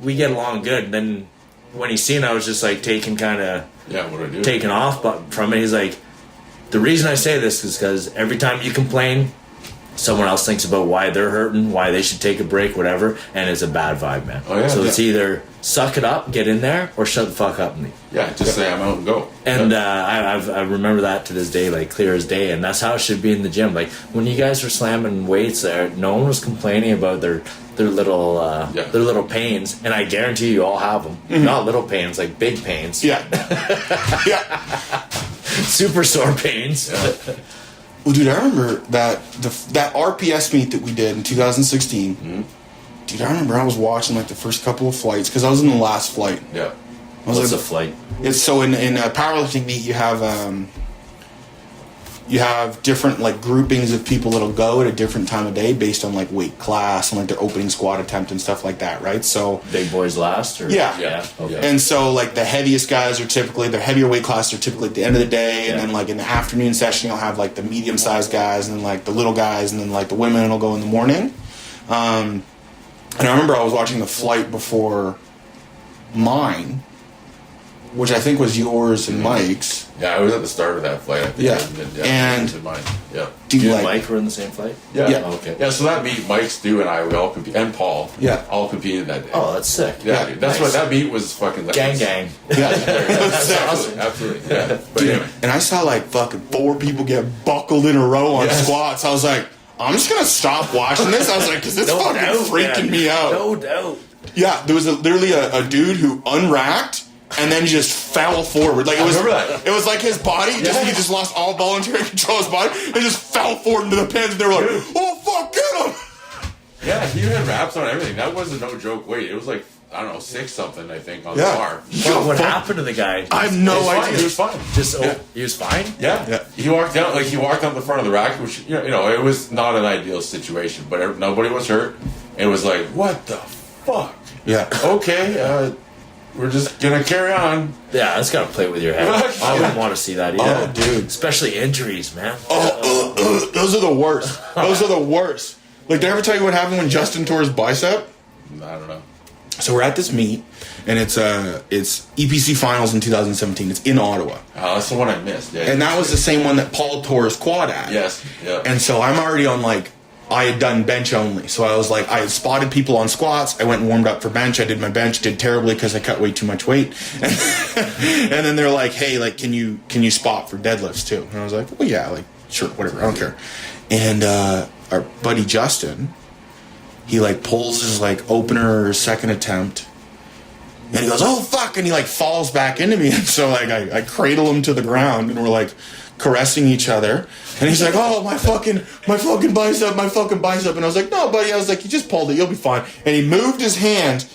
we get along good. And then when he seen it, I was just like taking off but from it. He's like, the reason I say this is because every time you complain, someone else thinks about why they're hurting, why they should take a break, whatever, and it's a bad vibe, man. Oh, yeah, so it's either suck it up, get in there, or shut the fuck up and leave. Yeah, just say I'm out and go. And I remember that to this day, like clear as day, and that's how it should be in the gym. Like when you guys were slamming weights there, no one was complaining about their little pains, and I guarantee you all have them. Mm-hmm. Not little pains, like big pains. Yeah. Super sore pains. Yeah. Well, dude, I remember that RPS meet that we did in 2016. Mm-hmm. Dude, I remember I was watching like the first couple of flights because I was in the last flight. Yeah. What's a flight? It's so in a powerlifting meet you have different like groupings of people that'll go at a different time of day based on like weight class and like their opening squat attempt and stuff like that, right? So big boys last, or yeah. Okay. And so like the heaviest guys are typically their heavier weight class are typically at the end of the day, and then like in the afternoon session you'll have like the medium sized guys and then like the little guys and then like the women will go in the morning. And I remember I was watching the flight before mine, which I think was yours and Mike's. Yeah, I was at the start of that flight. I think. And mine. Yeah. Dude, you and Mike were in the same flight? Yeah. Yeah. Oh, okay. Yeah, so that meet, Mike, Stu, and I, we all competed, and Paul. Yeah. All competed that day. Oh, that's sick. Yeah, dude. That's nice. what that meet was fucking. Gang. Yeah. That's awesome. Absolutely. Yeah. But dude, anyway. and I saw like fucking 4 people get buckled in a row on squats. I was like, I'm just gonna stop watching this. I was like, because it's freaking me out. No doubt. Yeah, there was literally a dude who unracked and then just fell forward. Like it was, it was like his body. He just lost all voluntary control of his body and just fell forward into the pins. And they were like, "Oh fuck, get him!" Yeah, he had wraps on everything. That was a no joke weight. It was like, I don't know, 6 something, I think, on the bar. What happened to the guy? I have no idea. He was fine. He was fine? Yeah. He walked out the front of the rack, which, you know, it was not an ideal situation, but nobody was hurt. It was like, what the fuck? Yeah. Okay, we're just gonna carry on. Yeah, that's gotta play with your head. I wouldn't want to see that either. Oh, dude. Especially injuries, man. Those are the worst. Those are the worst. Like, did I ever tell you what happened when Justin tore his bicep? I don't know. So we're at this meet, and it's EPC finals in 2017. It's in Ottawa. Oh, that's the one I missed. Yeah, and that was the same one that Paul tore his quad at. Yes. Yeah. And so I'm already on like, I had done bench only. So I was like, I had spotted people on squats. I went and warmed up for bench. I did my bench, did terribly because I cut way too much weight. And then they're like, hey, like, can you spot for deadlifts too? And I was like, well, yeah, like, sure, whatever, I don't care. And our buddy Justin, he like pulls his like opener or second attempt, and he goes, oh fuck, and he like falls back into me. And so like I cradle him to the ground, and we're like caressing each other, and he's like, oh, my fucking bicep. And I was like, no buddy, I was like, you just pulled it, you'll be fine. And he moved his hand,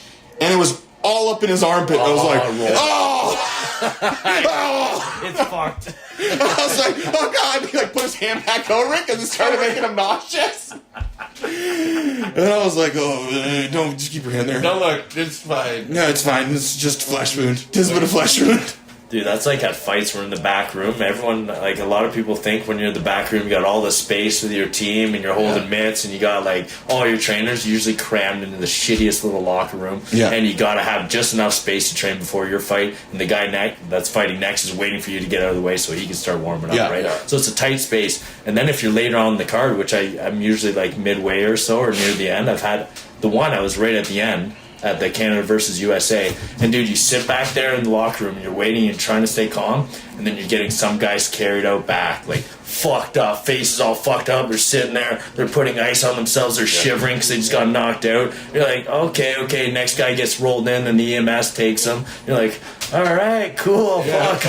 and it was all up in his armpit. And I was like, oh. Oh! It's fucked. I was like, oh God. He like put his hand back over it because it started making him nauseous. And I was like, oh, don't, just keep your hand there. No, look, it's fine. No, it's fine. It's just a flesh wound. Just a bit of flesh wound. Dude, that's like at fights we're in the back room. Everyone, like a lot of people think when you're in the back room, you got all the space with your team and you're holding mitts and you got like all your trainers usually crammed into the shittiest little locker room. Yeah. And you got to have just enough space to train before your fight. And the guy that's fighting next is waiting for you to get out of the way so he can start warming up, right? Yeah. So it's a tight space. And then if you're later on in the card, which I'm usually like midway or so or near the end, I've had the one I was right at the end. At the Canada versus USA. And dude, you sit back there in the locker room and you're waiting and trying to stay calm, and then you're getting some guys carried out back, like fucked up, faces all fucked up, they're sitting there, they're putting ice on themselves, they're shivering because they just got knocked out. You're like, okay, next guy gets rolled in and the EMS takes them. You're like, alright, cool, fuck.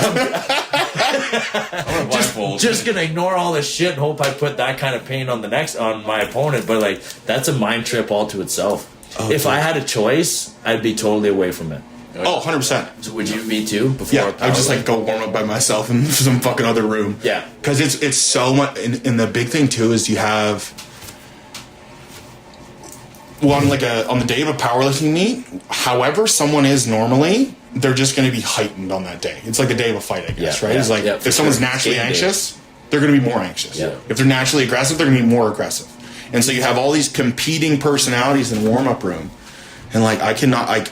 I'm just gonna ignore all this shit and hope I put that kind of pain on my opponent, but like that's a mind trip all to itself. Oh, if I had a choice, I'd be totally away from it. Oh, 100%. So would you be too? Before Yeah, I would just like go warm up by myself in some fucking other room. Yeah. Because it's so much, and the big thing too is you have, well, on the day of a powerlifting meet, however someone is normally, they're just going to be heightened on that day. It's like the day of a fight, I guess, right? It's like if someone's naturally anxious, they're going to be more anxious. Yeah. If they're naturally aggressive, they're going to be more aggressive. And so you have all these competing personalities in the warm-up room. And, like, I cannot, like,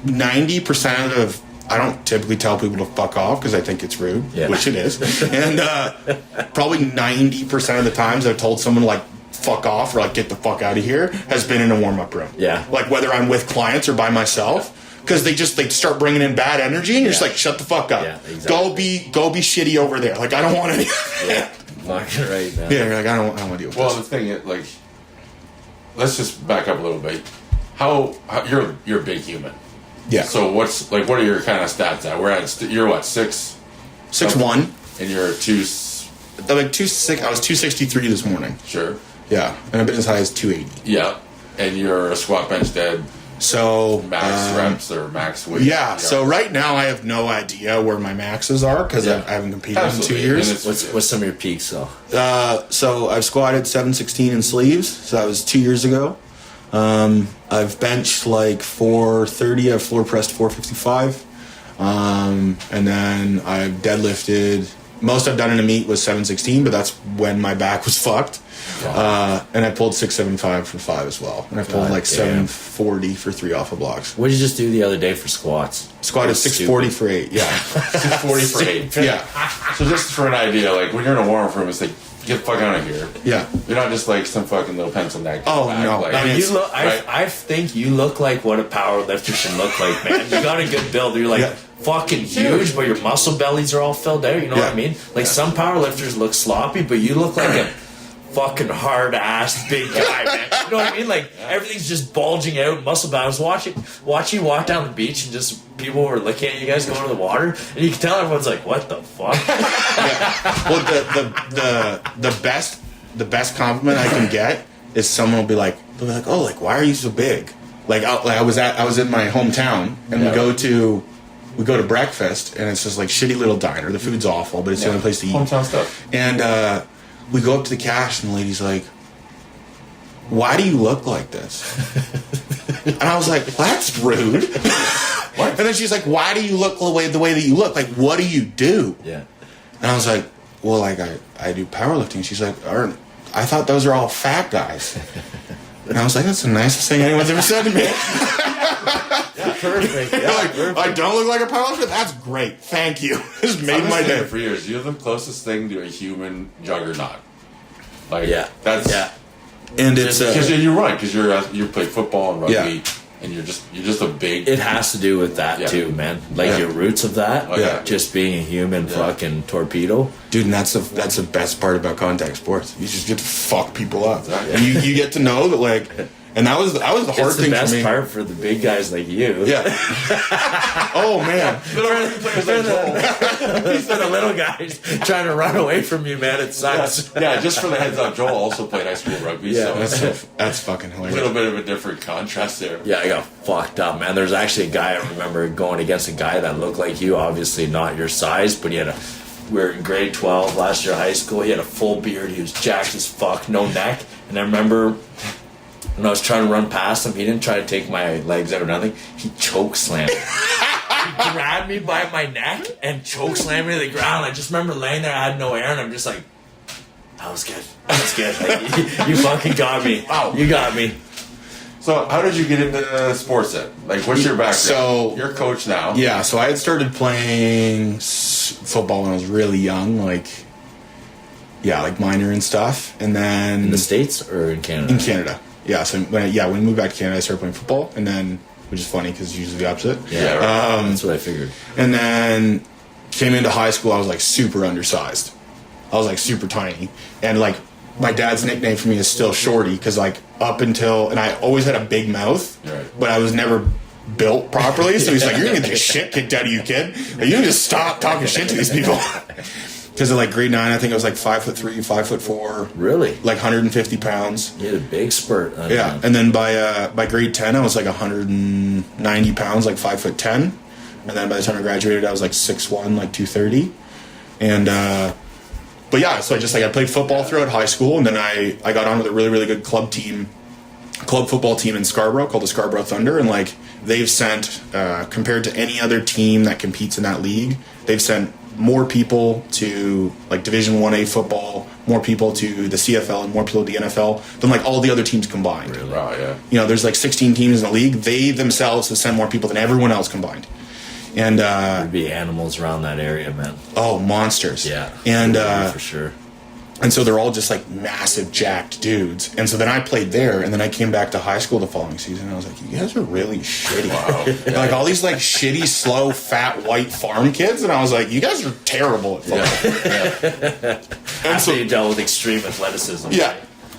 90% of, I don't typically tell people to fuck off because I think it's rude, which it is. And probably 90% of the times I've told someone, like, fuck off or, like, get the fuck out of here has been in a warm-up room. Yeah. Like, whether I'm with clients or by myself. Because they start bringing in bad energy and you're just like, shut the fuck up. Yeah, exactly. Go be shitty over there. Like, I don't want any. Yeah. Fucking right, man. Yeah, you're like, I don't want to deal with Well, this. the thing is, like, let's just back up a little bit. How you're a big human. Yeah. So what are your kind of stats at? We're at you're what 6'1", and you're 2. like 2'6". I was 263 this morning. Sure. Yeah, and I've been as high as 280. Yeah, and you're a squat bench dead. So Max reps or max weight. Yeah. So right now I have no idea where my maxes are because I haven't competed in 2 years. What's some of your peaks though? So I've squatted 716 in sleeves. So that was 2 years ago. I've benched like 430. I've floor pressed 455. And then I've deadlifted. Most I've done in a meet was 716, but that's when my back was fucked. And I pulled 675 for 5 as well. And I pulled 740 for 3 off of blocks. What did you just do the other day for squats? Squatted 640 for 8, yeah. 640 for 8. Yeah. So just for an idea, like when you're in a warm-up room, it's like, get the fuck out of here. Yeah. You're not just like some fucking little pencil neck. Oh, no. Like, I mean, You look. I think you look like what a power lifter should look like, man. You got a good build. You're like fucking huge, but your muscle bellies are all filled out. You know what I mean? Like some power lifters look sloppy, but you look like a fucking hard ass big guy, man. You know what I mean? Like everything's just bulging out, muscle bound. Watch you walk down the beach and just people were looking at you guys going to the water, and you can tell everyone's like, "What the fuck?" Well, the best compliment I can get is someone will be like, "Oh, like why are you so big?" Like I was in my hometown, and we go to breakfast, and it's just like shitty little diner. The food's awful, but it's the only place to eat. Hometown stuff. And we go up to the cash, and the lady's like, "Why do you look like this?" And I was like, well, "That's rude." What? And then she's like, "Why do you look the way that you look? Like, what do you do?" Yeah. And I was like, "Well, like I do powerlifting." She's like, "I thought those are all fat guys." And I was like, "That's the nicest thing anyone's ever said to me." Perfect. Yeah, Like, perfect. I don't look like a powerlifter? That's great. Thank you. This made my day. For years, you're the closest thing to a human juggernaut. Like And it's because you're right, because you play football and rugby. Yeah. And you're just a big. It has to do with that too, man. Like your roots of that, just being a human fucking torpedo, dude. And that's the best part about contact sports. You just get to fuck people up, Exactly. and you get to know that like And that was the hard It's thing the best for me. part for the big guys like you. Yeah. Oh man. For the little guys trying to run away from you, man, it sucks. Yeah, just for the heads up, Joel also played high school rugby, Yeah. so That's fucking a hilarious. little bit of a different contrast there. Yeah, I got fucked up, man. There's actually a guy I remember going against a guy that looked like you, obviously not your size, but we were in grade 12 last year of high school. He had a full beard. He was jacked as fuck, no neck. And I remember when I was trying to run past him, he didn't try to take my legs out or nothing. He choke slammed me. He grabbed me by my neck and choke slammed me to the ground. I just remember laying there, I had no air, and I'm just like, that was good. That was good. Like, you fucking got me. Wow. You got me. So, how did you get into sports then? Like, what's your background? So- you're a coach now. Yeah, so I had started playing football when I was really young, like minor and stuff, and then In the States or in Canada? in Canada. Yeah, so when we moved back to Canada, I started playing football, and then, which is funny because it's usually the opposite. Yeah, right. That's what I figured. And then came into high school, I was like super undersized. I was like super tiny, and like my dad's nickname for me is still Shorty because like and I always had a big mouth, Right. but I was never built properly. So he's like, "You're gonna get the shit kicked out of you, kid. Like, you need to stop talking shit to these people." Because of like grade 9, I think I was like 5'3", 5'4", Really? like 150 pounds. You had a big spurt. Yeah, and then by grade 10, I was like 190 pounds, like 5'10", and then by the time I graduated, I was like 6'1", like 230, and but yeah, so I played football throughout high school, and then I got on with a really really good club football team in Scarborough called the Scarborough Thunder, and like they've sent compared to any other team that competes in that league, they've sent more people to like Division 1A football, more people to the CFL, and more people to the NFL than like all the other teams combined. Really? Wow, yeah. You know, there's like 16 teams in the league. They themselves have sent more people than everyone else combined. And There'd be animals around that area, man. oh, monsters. Yeah. And for sure. and so they're all just like massive jacked dudes. And so then I played there, and then I came back to high school the following season, and I was like, you guys are really shitty. Wow. Like all these like shitty, slow, fat, white farm kids, and I was like, you guys are terrible at football. And So you dealt with extreme athleticism. yeah,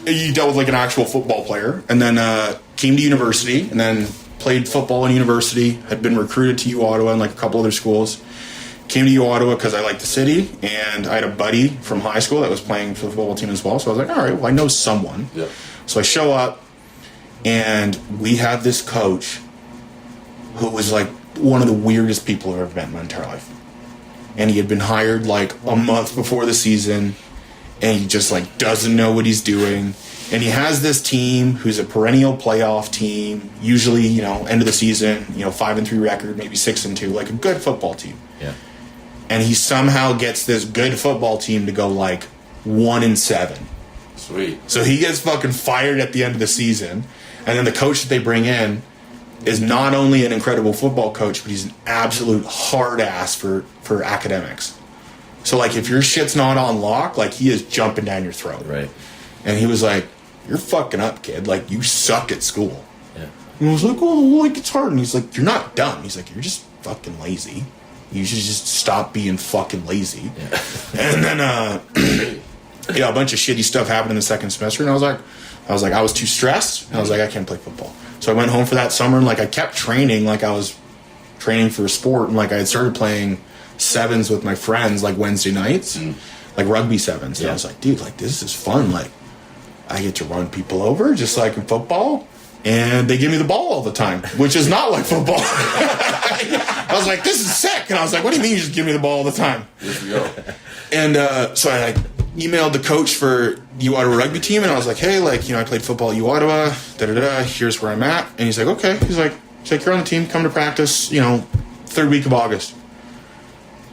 you dealt with like an actual football player, and then came to university, and then played football in university. Had been recruited to U Ottawa and like a couple other schools. Came to U Ottawa because I liked the city, and I had a buddy from high school that was playing for the football team as well. So I was like, all right, well, I know someone. Yeah. So I show up, and we had this coach who was like one of the weirdest people I've ever met in my entire life. And he had been hired like a month before the season, and he just like doesn't know what he's doing. And he has this team who's a perennial playoff team, usually, you know, end of the season, you know, 5-3 record, maybe 6-2, like a good football team. Yeah. And he somehow gets this good football team to go like 1-7. Sweet. So he gets fucking fired at the end of the season. And then the coach that they bring in is not only an incredible football coach, but he's an absolute hard ass for academics. So like if your shit's not on lock, like he is jumping down your throat. Right. And he was like, you're fucking up, kid. Like you suck at school. Yeah. And I was like, oh, like it's hard. And he's like, you're not dumb. He's like, you're just fucking lazy. You should just stop being fucking lazy. Yeah. And then, yeah, a bunch of shitty stuff happened in the second semester, and I was like, I was too stressed, and I was like, I can't play football. So I went home for that summer, and like I kept training, like I was training for a sport, and like I had started playing sevens with my friends, like Wednesday nights, like rugby sevens. And I was like, dude, like this is fun. Like I get to run people over just like in football. And they give me the ball all the time, which is not like football. I was like, this is sick. And I was like, what do you mean you just give me the ball all the time? Here we go. And so I like emailed the coach for U Ottawa rugby team, and I was like, hey, like, you know, I played football at U Ottawa, here's where I'm at. And he's like, okay. He's like, you're on the team, come to practice, you know, third week of August.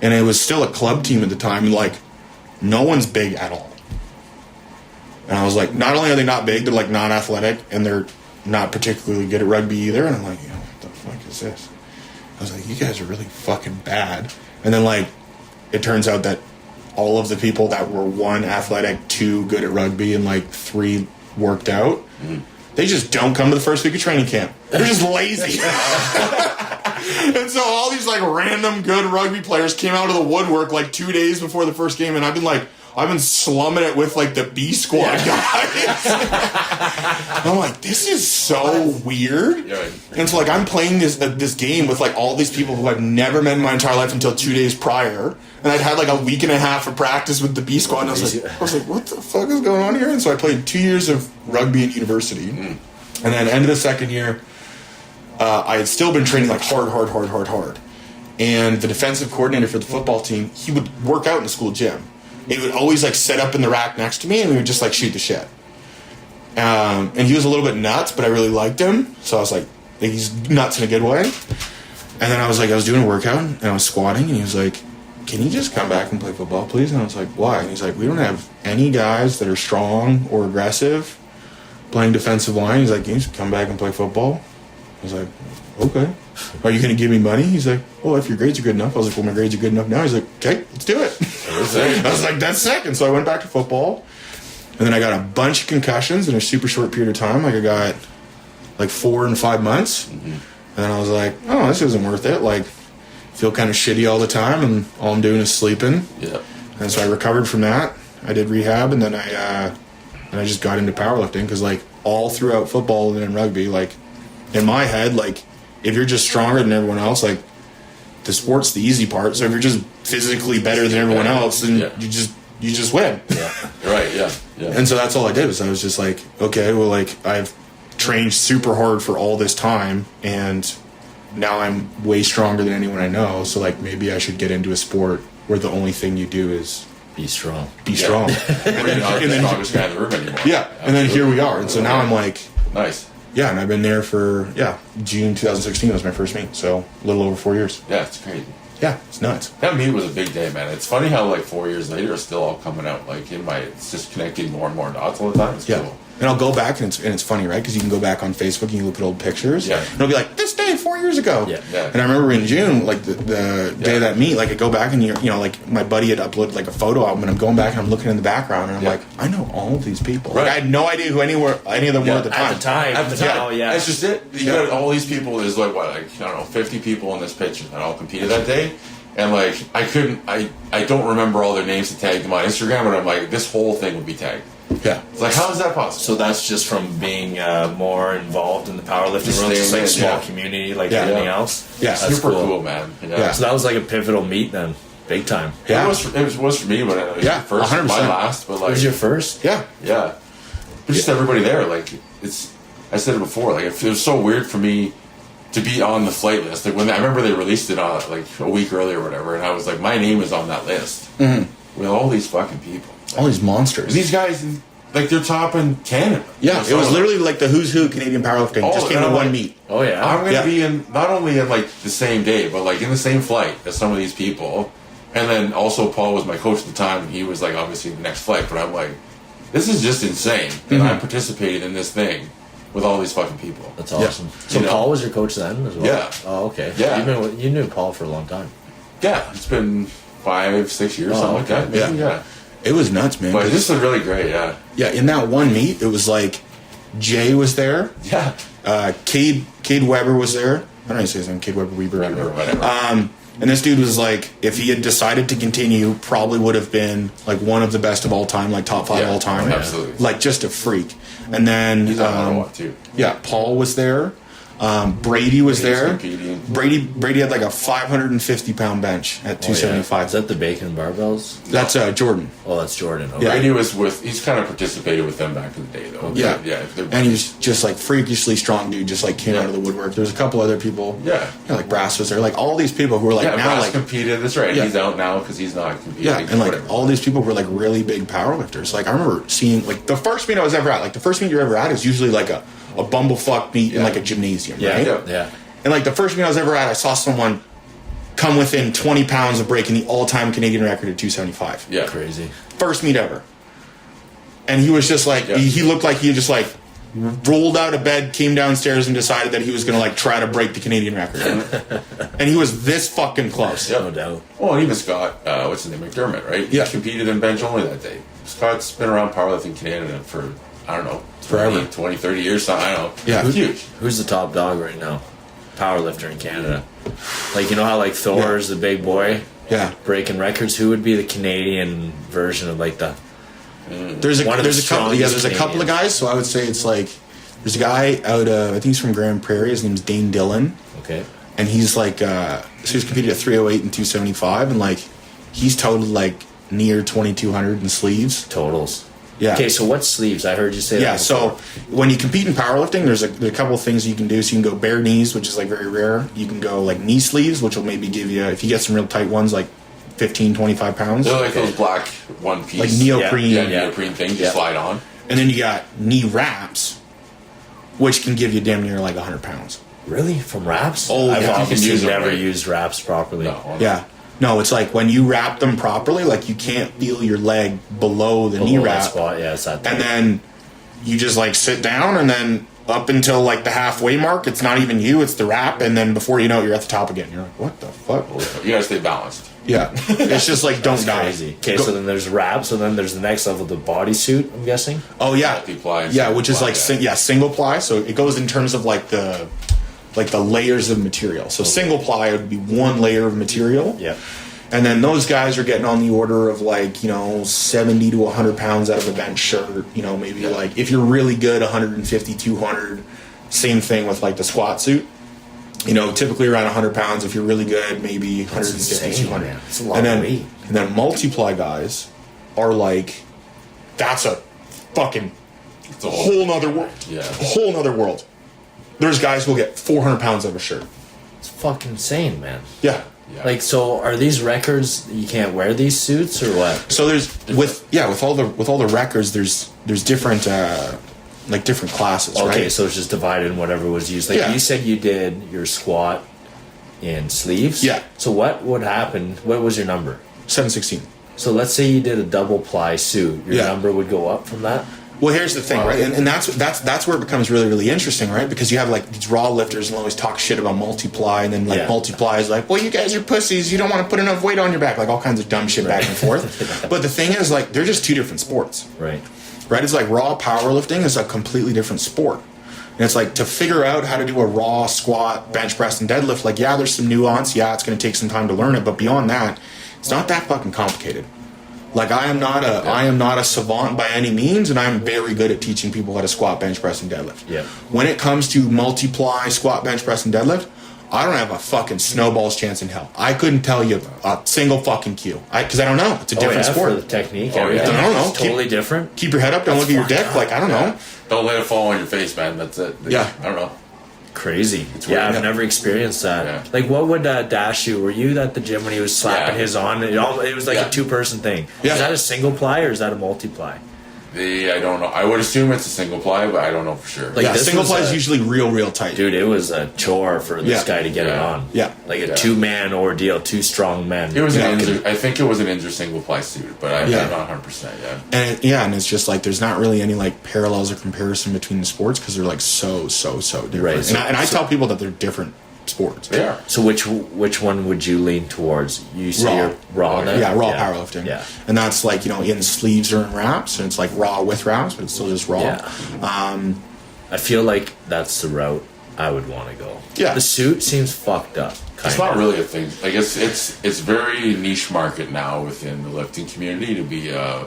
And it was still a club team at the time, and like, no one's big at all. And I was like, not only are they not big, they're like non-athletic, and they're not particularly good at rugby either. And I'm like, you know, what the fuck is this? I was like, you guys are really fucking bad. And then like, it turns out that all of the people that were 1 athletic, 2 good at rugby, and like 3 worked out, they just don't come to the first week of training camp. They're just lazy. And so all these like random good rugby players came out of the woodwork like 2 days before the first game, and I've been like, I've been slumming it with like the B squad guys. I'm like, this is so weird. Yeah. And so like I'm playing this game with like all these people who I've never met in my entire life until 2 days prior, and I'd had like a week and a half of practice with the B squad, and I was like, what the fuck is going on here? And so I played 2 years of rugby at university, and then end of the second year, I had still been training like hard. And the defensive coordinator for the football team, he would work out in the school gym. He would always like sit up in the rack next to me, and we would just like shoot the shit. And he was a little bit nuts, but I really liked him, so I was like, he's nuts in a good way. And then I was doing a workout, and I was squatting, and he was like, can you just come back and play football, please? And I was like, why? And he's like, we don't have any guys that are strong or aggressive playing defensive line. He's like, can you just come back and play football? I was like, okay. Are you going to give me money? He's like, well, if your grades are good enough. I was like, well, my grades are good enough now. He's like, okay, let's do it. I was like, that's sick. And so I went back to football. And then I got a bunch of concussions in a super short period of time. Like I got like 4 and 5 months. Mm-hmm. And then I was like, oh, this isn't worth it. Like, feel kind of shitty all the time, and all I'm doing is sleeping. Yeah. And so I recovered from that. I did rehab, and then I just got into powerlifting because like all throughout football and in rugby, like in my head, like if you're just stronger than everyone else, like the sport's the easy part. So if you're just physically better than everyone else, then you just win. Yeah. Right. Yeah. And so that's all I did was I was just like, okay, well, like I've trained super hard for all this time, and now I'm way stronger than anyone I know. So like maybe I should get into a sport where the only thing you do is be strong. Be strong. You're not the strongest guy in the room anymore. Yeah. And then here we are. And so now I'm like, nice. Yeah, and I've been there for June 2016 was my first meet, so a little over 4 years. Yeah, it's crazy. Yeah, it's nuts. That meet was a big day, man. It's funny how like 4 years later it's still all coming out. Like it's just connecting more and more dots all the time. It's cool. And I'll go back, and it's funny, right? Because you can go back on Facebook and you look at old pictures. Yeah. And it'll be like, this day 4 years ago. Yeah. And I remember in June, like the day of that meet, like I go back and you know, like my buddy had uploaded like a photo album, and I'm going back and I'm looking in the background, and I'm like, I know all of these people. Right. Like, I had no idea who any of them were at the time. At the time, That's just it. You got all these people. There's like what, like I don't know, 50 people in this picture that all competed that day. And like I don't remember all their names to tag them on Instagram, but I'm like, this whole thing would be tagged. Yeah. It's like, how is that possible? So that's just from being more involved in the powerlifting world, just like a small community like anything else. Yeah, that's super cool, man. Yeah. So that was like a pivotal meet then, big time. Yeah. It was for me, but it was the first, 100%. my last. But like, it was your first? Yeah. Yeah. But just everybody there, like I said it before, like it feels so weird for me to be on the flight list. Like I remember they released it on like a week earlier or whatever, and I was like, my name is on that list with all these fucking people, all these monsters. These guys, like they're top in Canada. Yeah, it was literally like the who's who Canadian powerlifting. Just came to one meet. Oh yeah, I'm gonna be in not only in like the same day, but like in the same flight as some of these people. And then also Paul was my coach at the time, and he was like obviously the next flight. But I'm like, this is just insane that I participated in this thing with all these fucking people. That's awesome. So Paul was your coach then as well? Yeah. Oh, okay. Yeah. You knew Paul for a long time. Yeah, it's been 5-6 years, something like that. Maybe, yeah. It was nuts, man. But this is really great, Yeah, in that one meet, it was like Jay was there. Yeah. Cade Weber was there. I don't know how you say his name. Cade Weber, I don't know. Whatever. And this dude was like, if he had decided to continue, probably would have been like one of the best of all time, like top 5 all time. Absolutely. Like just a freak. And then he's on Ottawa too. Yeah, Paul was there. Brady was there. Competing. Brady had like a 550-pound bench at 275. Is that the bacon barbells? That's Jordan. Oh, that's Jordan. Okay. Yeah. Brady was he's kind of participated with them back in the day, though. Yeah. Yeah. And he was just like freakishly strong dude, just like came out of the woodwork. There's a couple other people. Yeah. Like Brass was there. Like all these people who were like now Brass like competed. That's right. Yeah. He's out now because he's not competing. Yeah, and like whatever. all these people were like really big powerlifters. Like I remember seeing like the first meet I was ever at. Like the first meet you're ever at is usually like a bumblefuck meet in like a gymnasium, right? Yeah. And like the first meet I was ever at, I saw someone come within 20 pounds of breaking the all-time Canadian record at 275. Yeah. Crazy. First meet ever. And he was just like, he looked like he had just like rolled out of bed, came downstairs, and decided that he was going to like try to break the Canadian record. And he was this fucking close. Yep. No doubt. Oh, and even Scott, what's his name, McDermott, right? Yeah. He competed in bench only that day. Scott's been around powerlifting Canada for, I don't know, Forever. 20, 30 years, so I don't know. Yeah. Huge. Who's the top dog right now? Powerlifter in Canada. Like, you know how like Thor's the big boy Yeah. breaking records. Who would be the Canadian version of like the? There's a One of the there's a couple strongest there's a couple of Canadians. guys. So I would say it's like there's a guy out of I think he's from Grand Prairie. His name's Dane Dillon, Okay. and he's like so he's competed at 308 and 275, and like he's totaled like near 2200 in sleeves. Totals. Yeah. Okay, so what sleeves? I heard you say Yeah, that. so before. when you compete in powerlifting, there's a couple of things you can do. So you can go bare knees, which is like very rare. You can go like knee sleeves, which will maybe give you, if you get some real tight ones, like 15, 25 pounds. They're like those black one piece. Like neoprene. Yeah, neoprene things you slide on. And then you got knee wraps, which can give you damn near like 100 pounds. Really? From wraps? Oh, I've yeah. obviously You can use them, never right? used wraps properly. No. Yeah. No, it's like when you wrap them properly, like you can't feel your leg below the knee Below that wrap. spot, yeah, it's that. And then you just like sit down, and then up until like the halfway mark, it's not even you, it's the wrap, and then before you know it, you're at the top again. You're like, what the fuck? You gotta stay balanced. Yeah. It's just like, don't die. crazy. Okay, Go- so then there's wraps, and then there's the next level, the bodysuit, I'm guessing. Oh yeah, Multi-ply and yeah, which is single like ply, single ply. So it goes in terms of like the layers of material. So single ply would be one layer of material. Yeah. And then those guys are getting on the order of like 70 to 100 pounds out of a bench shirt. Maybe like if you're really good, 150, 200. Same thing with like the squat suit. Typically around 100 pounds. If you're really good, maybe 150, insane, 200. man. It's a lot of weight. And then multiply guys are like, that's a fucking It's a whole nother world. Yeah. A whole nother world. There's guys who'll get 400 pounds out of a shirt. It's fucking insane, man. Yeah. Yeah. Like, so are these records, you can't wear these suits or what? So there's with all the records, there's different different classes, Okay, right? so it's just divided in whatever was used. Like Yeah. you said you did your squat in sleeves. Yeah. So what would happen? What was your number? 716. So let's say you did a double ply suit. Your Yeah. number would go up from that? Well, here's the thing, right? And that's where it becomes really, really interesting, right? Because you have like these raw lifters and always talk shit about multiply, and then like Yeah. multiply is like, well, you guys are pussies. You don't want to put enough weight on your back, like all kinds of dumb shit back and forth. But the thing is, like, they're just two different sports, Right. right? It's like raw powerlifting is a completely different sport. And it's like to figure out how to do a raw squat, bench press, and deadlift, like, yeah, there's some nuance. Yeah, it's going to take some time to learn it. But beyond that, it's not that fucking complicated. Like, I am not a savant by any means, and I'm very good at teaching people how to squat, bench press, and deadlift. Yeah. When it comes to multiply, squat, bench press, and deadlift, I don't have a fucking snowball's chance in hell. I couldn't tell you a single fucking cue. Because I don't know. It's a different sport. For the technique. Oh, yeah. everything. I don't know. It's totally different. Keep your head up. Don't look at your dick. Like, I don't know. Don't let it fall on your face, man. That's it. Yeah. I don't know. Crazy. weird. Yeah, I've Yeah. never experienced that. Yeah. Like, what would Dash do? Were you at the gym when he was slapping Yeah. his on? It was like Yeah. a two-person thing. Yeah. Is that a single ply or is that a multiply? I don't know. I would assume it's a single ply, but I don't know for sure. Like, Yeah, this single was ply is a- usually real tight. Dude, it was a chore for this Yeah. guy to get it Yeah. on. Yeah. Like a Yeah. two-man ordeal, two strong men. It was Yeah. an Inzer, I think it was an Inzer single ply suit, but I'm Yeah. not 100% yet. And it's just like there's not really any like parallels or comparison between the sports because they're like so different. Right, so- and I tell people that they're different sports. They are. So which one would you lean towards? You say Raw. you're raw then? Yeah, raw powerlifting. Yeah. And that's like, in sleeves or in wraps, and it's like raw with wraps, but it's still just raw. Yeah. I feel like that's the route I would want to go. Yeah. The suit seems fucked up. It's not really a thing. Like it's very niche market now within the lifting community to be a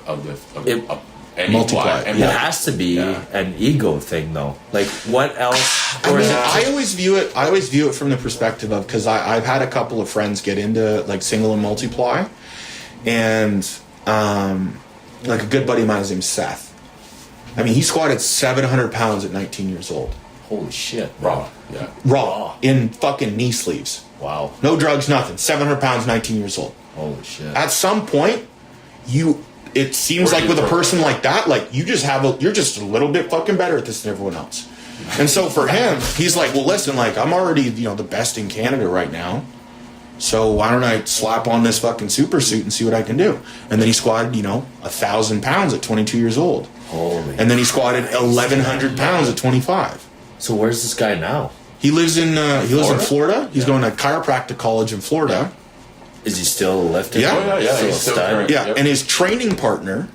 any Multiply. ply. It And has to be Yeah. an ego thing, though. Like, what else? I Or is mean, it I always view it from the perspective of, because I've had a couple of friends get into like single and multiply, and like a good buddy of mine, his name's Seth. I mean, he squatted 700 pounds at 19 years old, holy shit, raw. Yeah. raw in fucking knee sleeves, Wow, no drugs, nothing. 700 pounds, 19 years old. holy shit. At some point, it seems Where like do with you a throw person like that, like you're just a little bit fucking better at this than everyone else. And so for him, he's like, well, listen, like I'm already, the best in Canada right now. So why don't I slap on this fucking super suit and see what I can do? And then he squatted, 1,000 pounds at 22 years old. Holy. And then he squatted 1,100 pounds at 25. So where's this guy now? He lives in Florida. He's going to chiropractic college in Florida. Is he still lifting? Yeah. Oh, yeah. Still He's a still stud? current. Yeah, Yep. and his training partner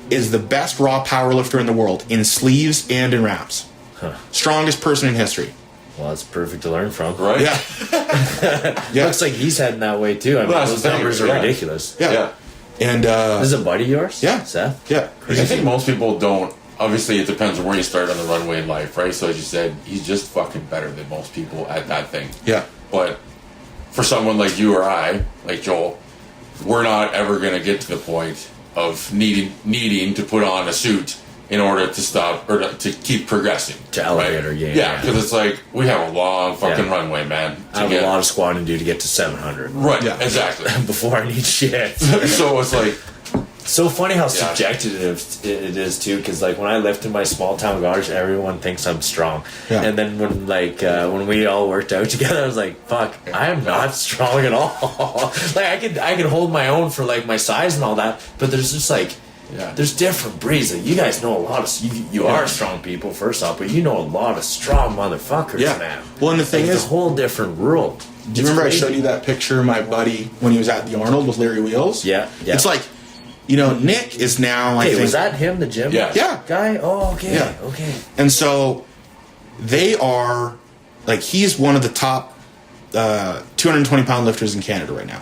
is the best raw powerlifter in the world in sleeves and in wraps. Huh. Strongest person in history. Well, that's perfect to learn from. Right? Yeah. Looks like he's heading that way too. I mean, Well, that's those the thing, numbers are yeah. ridiculous. Yeah. And This is a buddy of yours? Yeah. Seth? yeah, I think most people don't. Obviously, it depends on where you start on the runway in life, right? So as you said, he's just fucking better than most people at that thing. yeah, But for someone like you or I, like Joel, we're not ever going to get to the point of needing to put on a suit in order to stop or to keep progressing. To elevate our game. Yeah, because it's like we have a long fucking Yeah. runway, man. I have a lot of squatting to do to get to 700. Right, Yeah. exactly. Before I need shit. So it's like, So funny how subjective it is too, because like when I lift in my small town garage, everyone thinks I'm strong, Yeah. and then when we all worked out together, I was like, "Fuck, I am not strong at all." Like I can hold my own for like my size and all that, but there's just like there's different breeds. Like, you guys know a lot of you are strong people first off, but you know a lot of strong motherfuckers, yeah. man. Well, and the thing Like, is, it's a whole different world. do you remember I showed you that picture of my buddy when he was at the Arnold with Larry Wheels? Yeah. It's like, you know, Nick is now, I Hey, think. was that him, the gym? Yeah. guy? Oh, okay, Yeah. okay. And so they are, like, he's one of the top 220 pound lifters in Canada right now.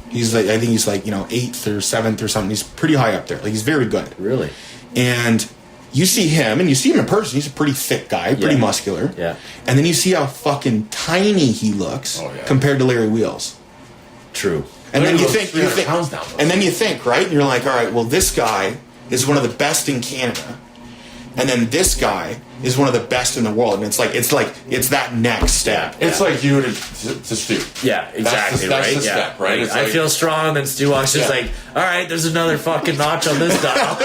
He's like, I think he's like, you know, 8th or 7th or something. He's pretty high up there. Like, he's very good. Really? And you see him, and you see him in person. He's a pretty thick guy, pretty muscular. Yeah. And then you see how fucking tiny he looks compared to Larry Wheels. True. And then you Larry think, Wheels 300 pounds now, though. and then you think, right? And you're like, all right, well, this guy is one of the best in Canada, and then this guy is one of the best in the world. And it's that next step. it's like you to Stu. Yeah, exactly, That's right? the step, right? Like, It's I like- feel strong, then Stu walks just like, all right, there's another fucking notch on this dial.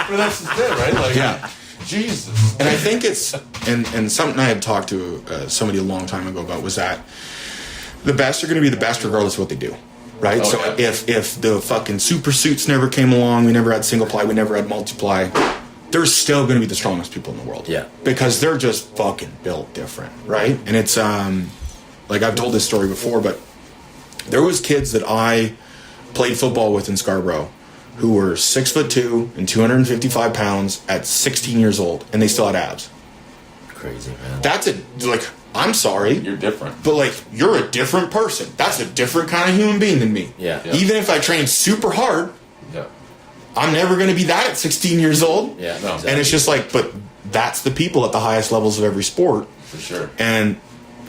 But that's the thing, right? Like, Yeah. Jesus. And I think it's and something I had talked to somebody a long time ago about was that the best are going to be the best regardless of what they do, right? Oh, so yeah. if the fucking super suits never came along, we never had single ply, we never had multiply, they're still going to be the strongest people in the world. Yeah. Because they're just fucking built different, right? And it's like I've told this story before, but there was kids that I played football with in Scarborough who were 6'2" and 255 pounds at 16 years old, and they still had abs. Crazy, man. That's I'm sorry, You're different. but like, you're a different person. That's a different kind of human being than me. Yeah. Even if I train super hard, Yeah. I'm never going to be that at 16 years old. Yeah, No. And it's just like, but that's the people at the highest levels of every sport. For sure. And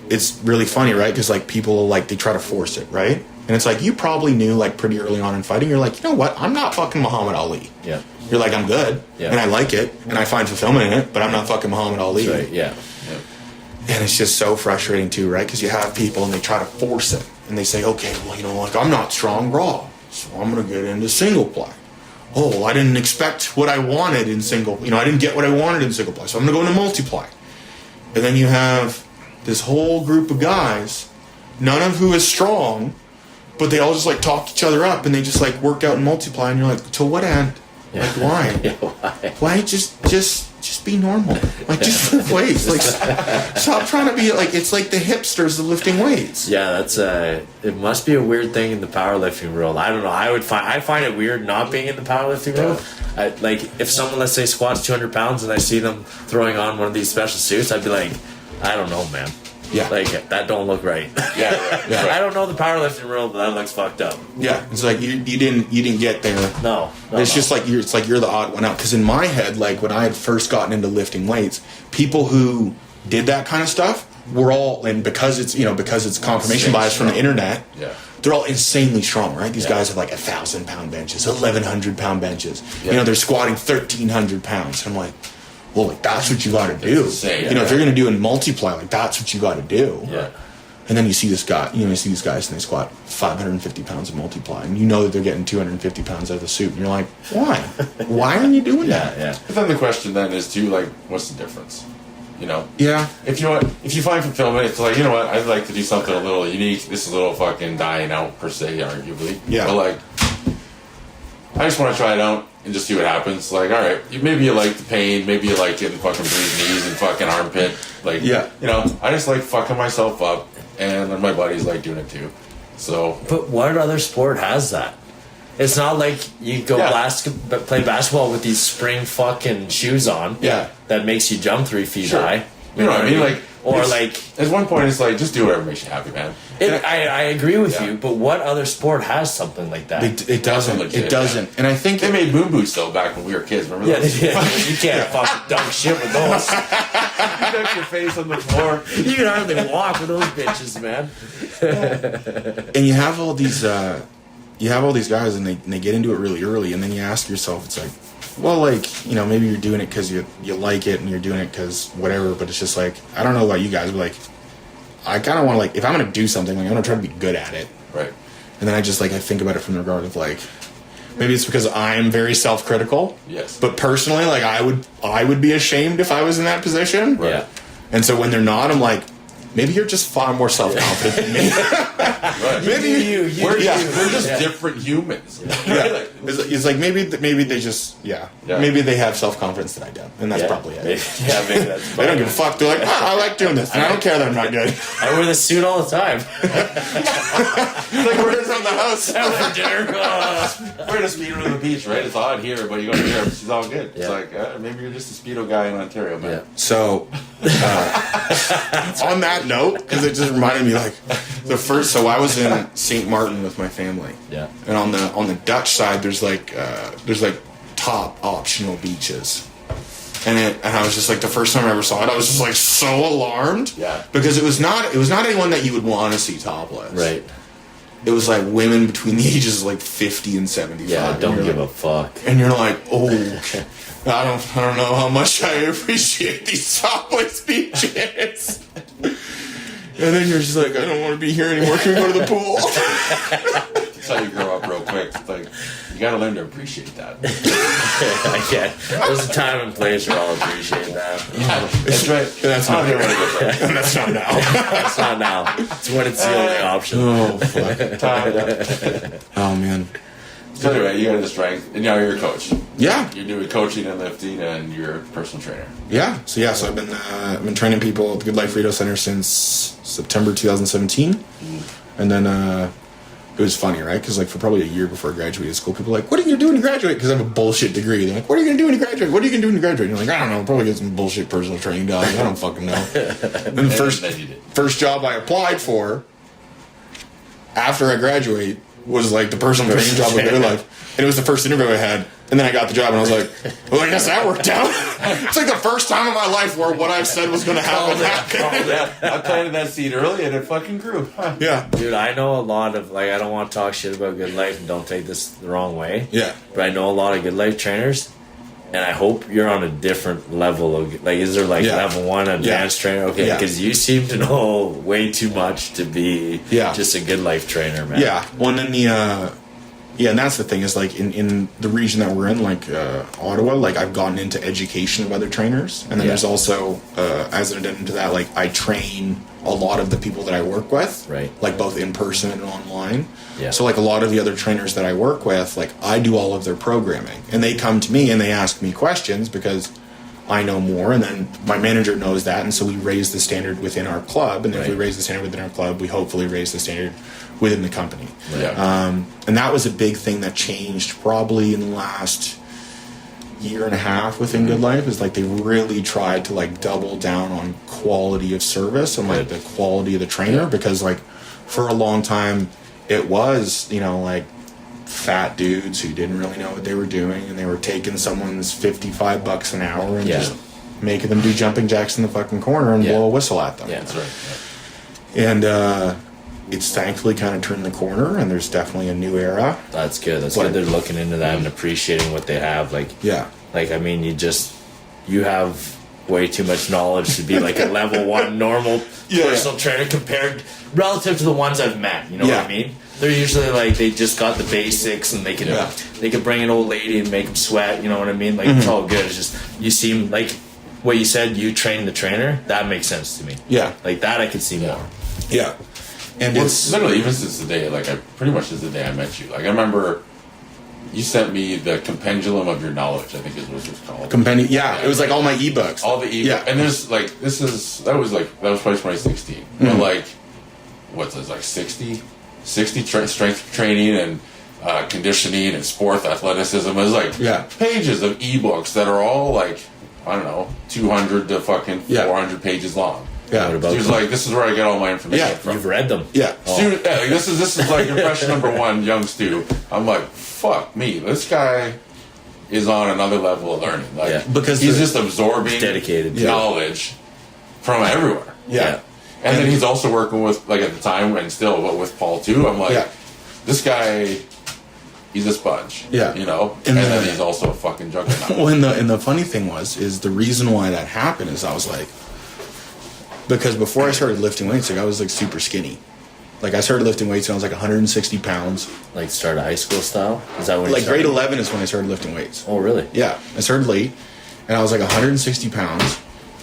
it's really funny, right? Because like people like, they try to force it, right? And it's like, you probably knew like pretty early on in fighting, you're like, you know what? I'm not fucking Muhammad Ali. Yeah. You're like, I'm good. Yeah. And I like it. And I find fulfillment in it, but I'm not fucking Muhammad Ali. That's right, yeah. And it's just so frustrating too, right? Because you have people and they try to force it. And they say, okay, well, you know, like, I'm not strong raw, so I'm going to get into single ply. Oh, well, I didn't expect what I wanted in single, you know, I didn't get what I wanted in single ply, so I'm going to go into multiply. And then you have this whole group of guys, none of who is strong, but they all just like talk each other up and they just like work out and multiply. And you're like, to what end? Like, why? Yeah, why? Why just be normal? Like, just lift weights. Like, stop trying to be like, it's like the hipsters of lifting weights. Yeah, that's it must be a weird thing in the powerlifting world. I don't know. I find it weird not being in the powerlifting world. Like if someone, let's say, squats 200 pounds and I see them throwing on one of these special suits, I'd be like, I don't know, man. Yeah. Like that don't look right. Yeah. Right. I don't know the powerlifting world, but that looks fucked up. Yeah, it's like you didn't get there. No, It's just like you're the odd one out. Because in my head, like when I had first gotten into lifting weights, people who did that kind of stuff were all, and because it's confirmation bias from the internet. Yeah. They're all insanely strong, right? These guys have like 1,000 pound benches, 1,100 pound benches. Yeah. You know, they're squatting 1,300 pounds. I'm like, well, like that's what you got to do. insane, you know, if you're going to do in multiply, like that's what you got to do. Yeah. And then you see this guy, you see these guys and they squat 550 pounds of multiply, and you know that they're getting 250 pounds out of the suit, and you're like, why? Why are you doing that? Yeah. But then the question then is, too, like, what's the difference? You know? Yeah. If you find fulfillment, it's like, you know what, I'd like to do something a little unique. This is a little fucking dying out, per se, arguably. Yeah. But, like, I just want to try it out and just see what happens. Like, all right, maybe you like the pain, maybe you like getting fucking bruised knees and fucking armpit. Like, Yeah. you know, I just like fucking myself up, and then my buddies like doing it too. So, But what other sport has that? It's not like you go play basketball with these spring fucking shoes on. Yeah. That makes you jump 3 feet sure. high. You know what I mean? Like, Or like, at one point, it's like just do whatever makes you happy, man. I agree with you, but what other sport has something like that? It doesn't. Legit, it doesn't. And I think they made moon boots though back when we were kids. Remember those? You can't fucking dunk shit with those. You dunk your face on the floor. You can hardly walk with those bitches, man. And you have all these guys, and they get into it really early, and then you ask yourself, it's like, well, like, you know, maybe you're doing it because you like it, and you're doing it because whatever, but it's just like, I don't know about you guys, but like, I kind of want to, like, if I'm going to do something, like, I'm going to try to be good at it. Right. And then I just, like, I think about it from the regard of, like, maybe it's because I'm very self-critical. Yes. But personally, like, I would be ashamed if I was in that position. Right. Yeah. And so when they're not, I'm like, maybe you're just far more self-confident than me. Right. Maybe we're just different humans. Yeah. It's like maybe they just maybe they have self-confidence that I don't, and that's probably it. Maybe that's They don't give a fuck. They're like, I like doing this, and I don't care that I'm not good. I wear the suit all the time. It's like we're from the house For dinner. We're in a speedo to the beach, right? It's hot here, but you go to Europe, it's all good. It's like maybe you're just a speedo guy in Ontario, man. Yeah. So, on that note, because it just reminded me, like, so I was in St. Martin with my family. Yeah. And on the Dutch side, there's like top optional beaches. And I was just like, the first time I ever saw it, I was just like so alarmed. Yeah. Because it was not anyone that you would want to see topless. Right. It was like women between the ages of like 50 and 75. Yeah, don't give a fuck. And you're like, oh, I don't know how much I appreciate these topless beaches. And then you're just like, I don't want to be here anymore. Can we go to the pool? That's how you grow up real quick. It's like, you gotta learn to appreciate that. I can't. There's a time and place where I'll appreciate that. That's right. That's not and that's not now. That's not now. It's when it's the only option. Oh, fuck. Oh, man. So anyway, you got the strength, and now you're a coach. Yeah. You're doing coaching and lifting, and you're a personal trainer. Yeah. So I've been training people at the Good Life Rito Center since September 2017. And then it was funny, right? Because like for probably a year before I graduated school, people were like, what are you going to do when you graduate? Because I have a bullshit degree. They're like, what are you going to do when you graduate? What are you going to do when you graduate? And you're like, I don't know. Probably get some bullshit personal training done. I don't fucking know. And the first job I applied for after I graduate was like the personal training job of their life. And it was the first interview I had. And then I got the job and I was like, well, I guess that worked out. It's like the first time in my life where what I've said was going to happen happened. I planted that seed early and it fucking grew. Yeah. Dude, I know a lot of, like, I don't want to talk shit about Good Life, and don't take this the wrong way. Yeah. But I know a lot of Good Life trainers, and I hope you're on a different level of, like, is there like level 1 advanced trainer? Okay, because you seem to know way too much to be just a Good Life trainer, man. Yeah. Well, and then and that's the thing is like in the region that we're in, like Ottawa, like I've gotten into education of other trainers, and then there's also as an addendum to that, like I train a lot of the people that I work with, right? Like both in person and online. Yeah. So like a lot of the other trainers that I work with, like I do all of their programming, and they come to me and they ask me questions because I know more, and then my manager knows that, and so we raise the standard within our club, and if we raise the standard within our club, we hopefully raise the standard within the company. And that was a big thing that changed probably in the last year and a half within Good Life, is like they really tried to like double down on quality of service and like the quality of the trainer, because like for a long time it was, you know, like fat dudes who didn't really know what they were doing, and they were taking someone's $55 an hour and just making them do jumping jacks in the fucking corner and blow a whistle at them. Yeah, that's right. And it's thankfully kind of turned the corner, and there's definitely a new era. That's good. That's good. They're looking into that and appreciating what they have. Like, like, I mean, you have way too much knowledge to be like a level 1 normal personal trainer compared relative to the ones I've met. You know what I mean? They're usually like, they just got the basics, and they can bring an old lady and make them sweat. You know what I mean? Like, it's all good. It's just, you seem like what you said, you train the trainer. That makes sense to me. Yeah. Like that I could see more. Yeah. And it's literally, even since the day, like pretty much since the day I met you. Like I remember you sent me the Compendulum of Your Knowledge, I think is what it was called. Compendium, it was like all my ebooks. All the ebooks. Yeah. And there's like, that was probably 2016. But like, what's this, like 60 strength training and conditioning and sport athleticism. It was like pages of ebooks that are all like, I don't know, 200 to fucking 400 pages long. Yeah. What about He was like, this is where I get all my information Yeah, from. you've read them? Yeah. Stu, like, this is like impression number one, young Stu. I'm like, fuck me. This guy is on another level of learning. Like, Yeah. Because he's the- just absorbing dedicated. knowledge from everywhere. Yeah. And then he's also working with, like, at the time and still, but with Paul too. I'm like, Yeah. this guy, he's a sponge. Yeah. You know? And And then then- he's also a fucking juggernaut. Well, and the funny thing is the reason why that happened is I was like, because before I started lifting weights, like I was like super skinny. Like I started lifting weights when I was like 160 pounds. Like start of high school style? Is that when you Like started? grade 11 is when I started lifting weights. Oh, really? Yeah, I started late, and I was like 160 pounds,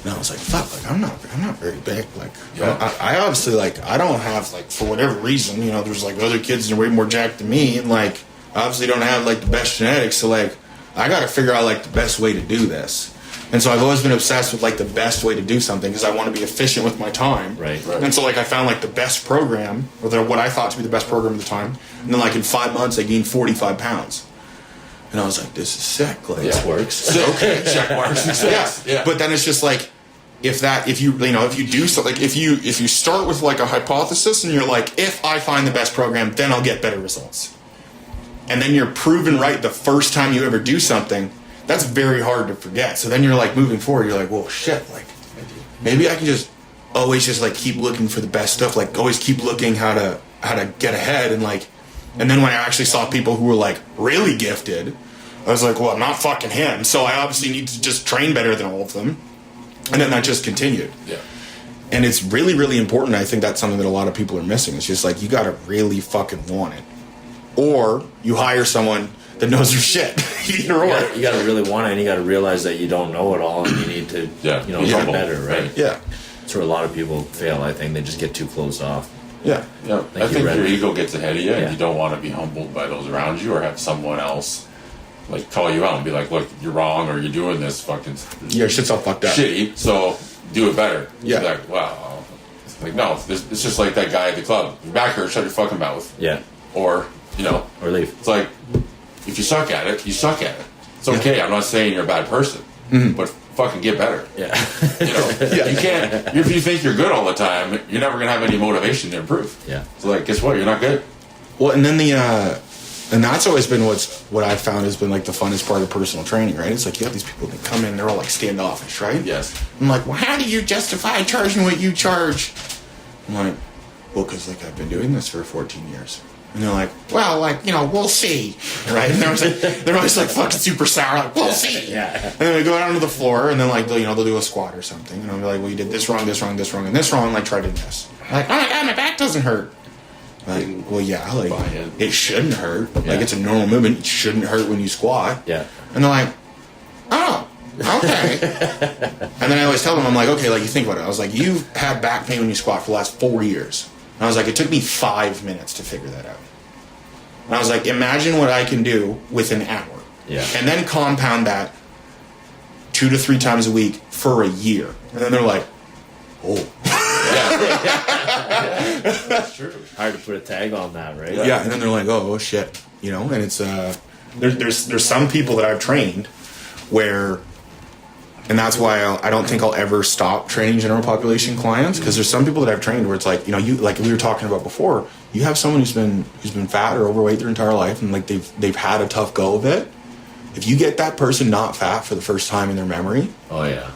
and I was like, fuck, like I'm not very big. Like Yeah. I obviously like I don't have like for whatever reason, you know, there's like other kids that are way more jacked than me, and like I obviously don't have like the best genetics, so like I got to figure out like the best way to do this. And so I've always been obsessed with like the best way to do something because I want to be efficient with my time. Right. And so like I found like the best program, or what I thought to be the best program at the time, and then like in 5 months I gained 45 pounds. And I was like, this is sick. Like, This works. okay, Check mark success. yeah. But then it's just like if you do something, like if you start with like a hypothesis and you're like, if I find the best program, then I'll get better results. And then you're proven right the first time you ever do something, that's very hard to forget. So then you're like moving forward, you're like, well shit, like maybe I can just always just like keep looking for the best stuff, like always keep looking how to get ahead. And like, and then when I actually saw people who were like really gifted, I was like, well, I'm not fucking him, so I obviously need to just train better than all of them. And then that just continued. Yeah. And it's really, really important. I think that's something that a lot of people are missing. It's just like, you gotta really fucking want it. Or you hire someone that knows their shit. Either or. You got to really want it, and you got to realize that you don't know it all, and you need to, Yeah. get Yeah. better, right? Yeah. That's where a lot of people fail. I think they just get too closed off. Yeah. Yeah, Like I you think read your it. ego gets ahead of you, and Yeah. you don't want to be humbled by those around you, or have someone else like call you out and be like, "Look, you're wrong, or you're doing this fucking Your shit's all fucked up. shitty. So do it better." Yeah. You're like, wow. It's like, no, it's just like that guy at the club. Your back hurts, shut your fucking mouth. Yeah, Or or leave. it's like if you suck at it, you suck at it. It's okay. I'm not saying you're a bad person, but fucking get better. Yeah, You know, you can't. If you think you're good all the time, you're never gonna have any motivation to improve. yeah. So like, guess what? You're not good. Well, and then and that's always been what I've found has been like the funnest part of personal training, right? It's like you have these people that come in, they're all like standoffish, right? Yes. I'm like, well, how do you justify charging what you charge? I'm like, well, because like I've been doing this for 14 years. And they're like, well, like, we'll see, right? And they're always like fucking super sour, like, we'll see. Yeah. And then we go down to the floor, and then like they'll do a squat or something, and I'll be like, well, you did this wrong, this wrong, this wrong, and this wrong. Like, try doing this. Like, oh my god, my back doesn't hurt. Like, well, yeah, like Buy-in. it shouldn't hurt. Yeah. Like, it's a normal movement. It shouldn't hurt when you squat. Yeah. And they're like, oh, okay. And then I always tell them, I'm like, okay, like you think about it. I was like, you've had back pain when you squat for the last 4 years. And I was like, it took me 5 minutes to figure that out. And I was like, imagine what I can do within an hour. Yeah. And then compound that 2 to 3 times a week for a year. And then they're like, oh. That's true. Hard to put a tag on that, right? Yeah, and then they're like, oh shit, and it's there's some people that I've trained where, and that's why I don't think I'll ever stop training general population clients, because there's some people that I've trained where it's like, you like we were talking about before, you have someone who's been fat or overweight their entire life, and like they've had a tough go of it. If you get that person not fat for the first time in their memory, Oh yeah.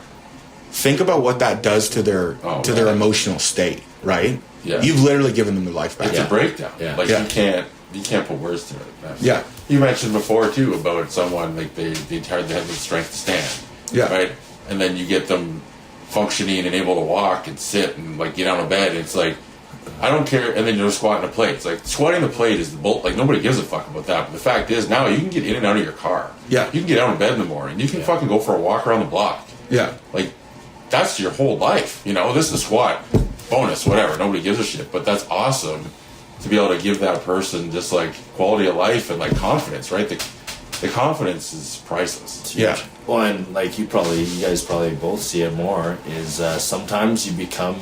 think about what that does to their their right. emotional state, right? Yeah. You've literally given them their life back. It's a breakdown. Yeah. Like Yeah. you can't put words to it. Yeah. You mentioned before too about someone like they have the strength to stand. Yeah. Right. And then you get them functioning and able to walk and sit and like get out of bed. It's like, I don't care. And then you're squatting a plate. It's like squatting the plate is the bolt. Like nobody gives a fuck about that. But the fact is now you can get in and out of your car. Yeah. You can get out of bed in the morning. You can fucking go for a walk around the block. Yeah. Like that's your whole life. This is a squat. Bonus, whatever. Nobody gives a shit. But that's awesome to be able to give that person just like quality of life and like confidence, right? The confidence is priceless. Yeah. Well, and like you guys probably both see it more, is sometimes you become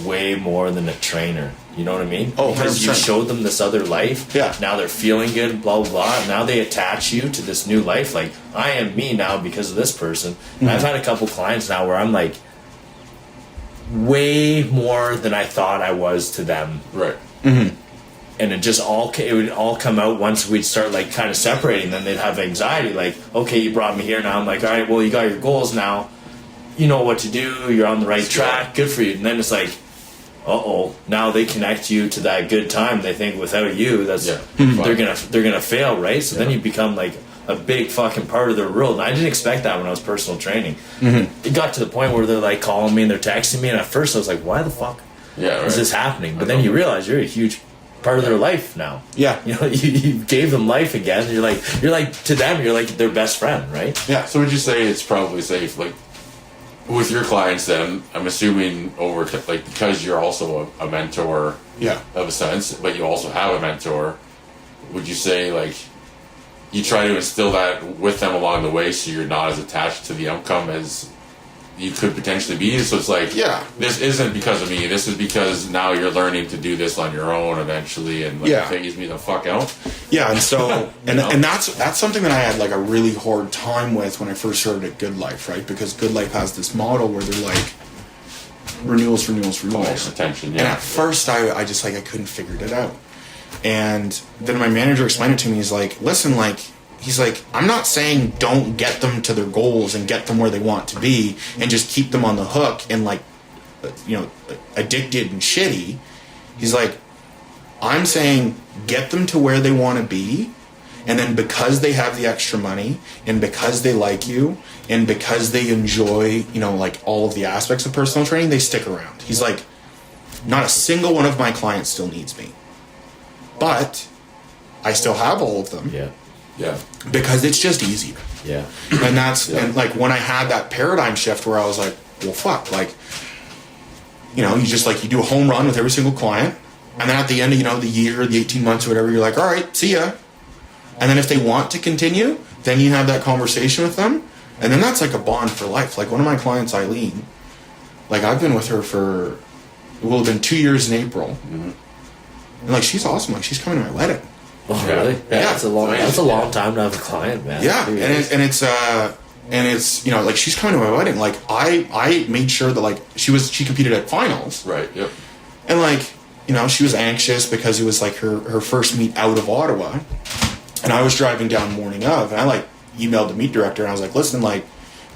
way more than a trainer. You know what I mean? Oh, because you 100%. showed them this other life. Yeah. Now they're feeling good, blah, blah, blah. Now they attach you to this new life. Like, I am me now because of this person. And I've had a couple clients now where I'm like, way more than I thought I was to them. Right. And it would all come out once we'd start like kind of separating. Then they'd have anxiety, like, okay, you brought me here now. I'm like, all right, well, you got your goals now. You know what to do. You're on the right track. Good for you. And then it's like, now they connect you to that good time. They think without you, they're gonna fail, right? So then you become like a big fucking part of their world. And I didn't expect that when I was personal training. It got to the point where they're like calling me and they're texting me, and at first I was like, why the fuck is this happening? But then you realize you're a huge part of their life now. Yeah. You know, you gave them life again. And you're like to them, you're like their best friend, right? Yeah. So would you say it's probably safe, like, with your clients then, I'm assuming because you're also a mentor of a sense, but you also have a mentor, would you say, like, you try to instill that with them along the way so you're not as attached to the outcome as you could potentially be? So it's like, this isn't because of me, this is because now you're learning to do this on your own eventually, and phase me the fuck out. Yeah, and so and that's something that I had like a really hard time with when I first started at Good Life, right? Because Good Life has this model where they're like renewals. Attention, And at first I just like I couldn't figure it out. And then my manager explained it to me. He's like, listen, like, he's like, I'm not saying don't get them to their goals and get them where they want to be and just keep them on the hook and like, addicted and shitty. He's like, I'm saying get them to where they want to be, and then because they have the extra money and because they like you and because they enjoy, like all of the aspects of personal training, they stick around. He's like, not a single one of my clients still needs me, but I still have all of them. Yeah. Because it's just easier. Yeah. And and like when I had that paradigm shift where I was like, well, fuck, like, you just like, you do a home run with every single client. And then at the end of, the year, the 18 months or whatever, you're like, all right, see ya. And then if they want to continue, then you have that conversation with them. And then that's like a bond for life. Like one of my clients, Eileen, like I've been with her for, it will have been 2 years in April. And like, she's awesome. Like she's coming to my wedding. Oh, really? Yeah. That's a long time to have a client, man. Yeah. And it's like she's coming to my wedding. Like I made sure that like she competed at finals. Right. Yep. And like, she was anxious because it was like her first meet out of Ottawa. And I was driving down morning of, and I like emailed the meet director and I was like, listen, like,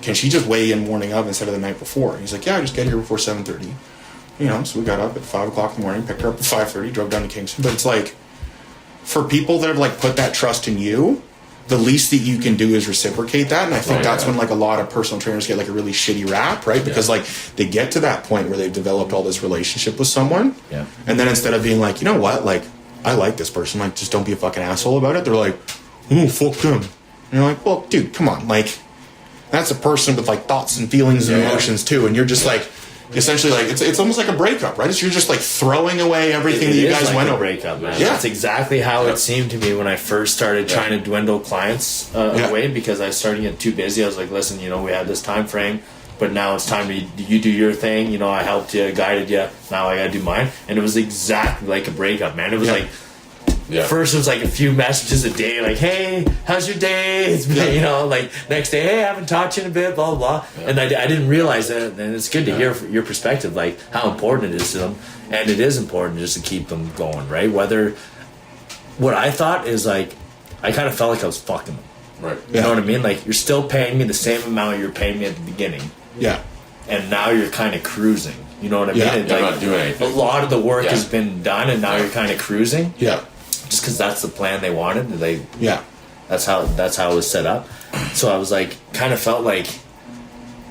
can she just weigh in morning of instead of the night before? And he's like, yeah, just get here before 7:30. So we got up at 5 o'clock in the morning, picked her up at 5:30, drove down to Kingston. But it's like, for people that have like put that trust in you, the least that you can do is reciprocate that. And I think that's when like a lot of personal trainers get like a really shitty rap, right? Because like they get to that point where they've developed all this relationship with someone. Yeah. And then instead of being like, you know what, like, I like this person, like, just don't be a fucking asshole about it. They're like, oh, fuck them. And you're like, well, dude, come on. Like, that's a person with like thoughts and feelings and emotions too. And you're just like, essentially, like, it's almost like a breakup, right? You're just like throwing away everything that you guys went over. Breakup, man. Yeah. That's exactly how it seemed to me when I first started trying to dwindle clients away, because I was starting to get too busy. I was like, listen, we had this time frame, but now it's time you do your thing. I helped you, guided you. Now I gotta do mine. And it was exactly like a breakup, man. It was like, first it was like a few messages a day, like, hey, how's your day? It's been, like next day, hey, I haven't talked to you in a bit, blah, blah, blah. And I didn't realize that. And it's good to hear your perspective, like how important it is to them. And it is important just to keep them going, right? What I thought is like, I kind of felt like I was fucking them. Right. You know what I mean? Like, you're still paying me the same amount you were paying me at the beginning. Yeah. And now you're kind of cruising. You know what I mean? Yeah. You're like, not doing anything. A lot of the work has been done, and now you're kind of cruising. Yeah. Just because that's the plan they wanted. That's how it was set up. So I was like, kind of felt like,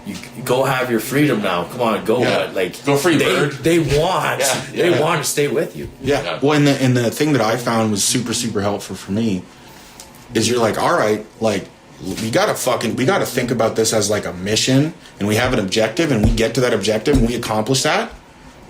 you go have your freedom now. Come on, go. Yeah. Like, go free, bird. They want to stay with you. Yeah. Well, and the thing that I found was super, super helpful for me is you're like, all right, like, we gotta think about this as like a mission, and we have an objective, and we get to that objective and we accomplish that.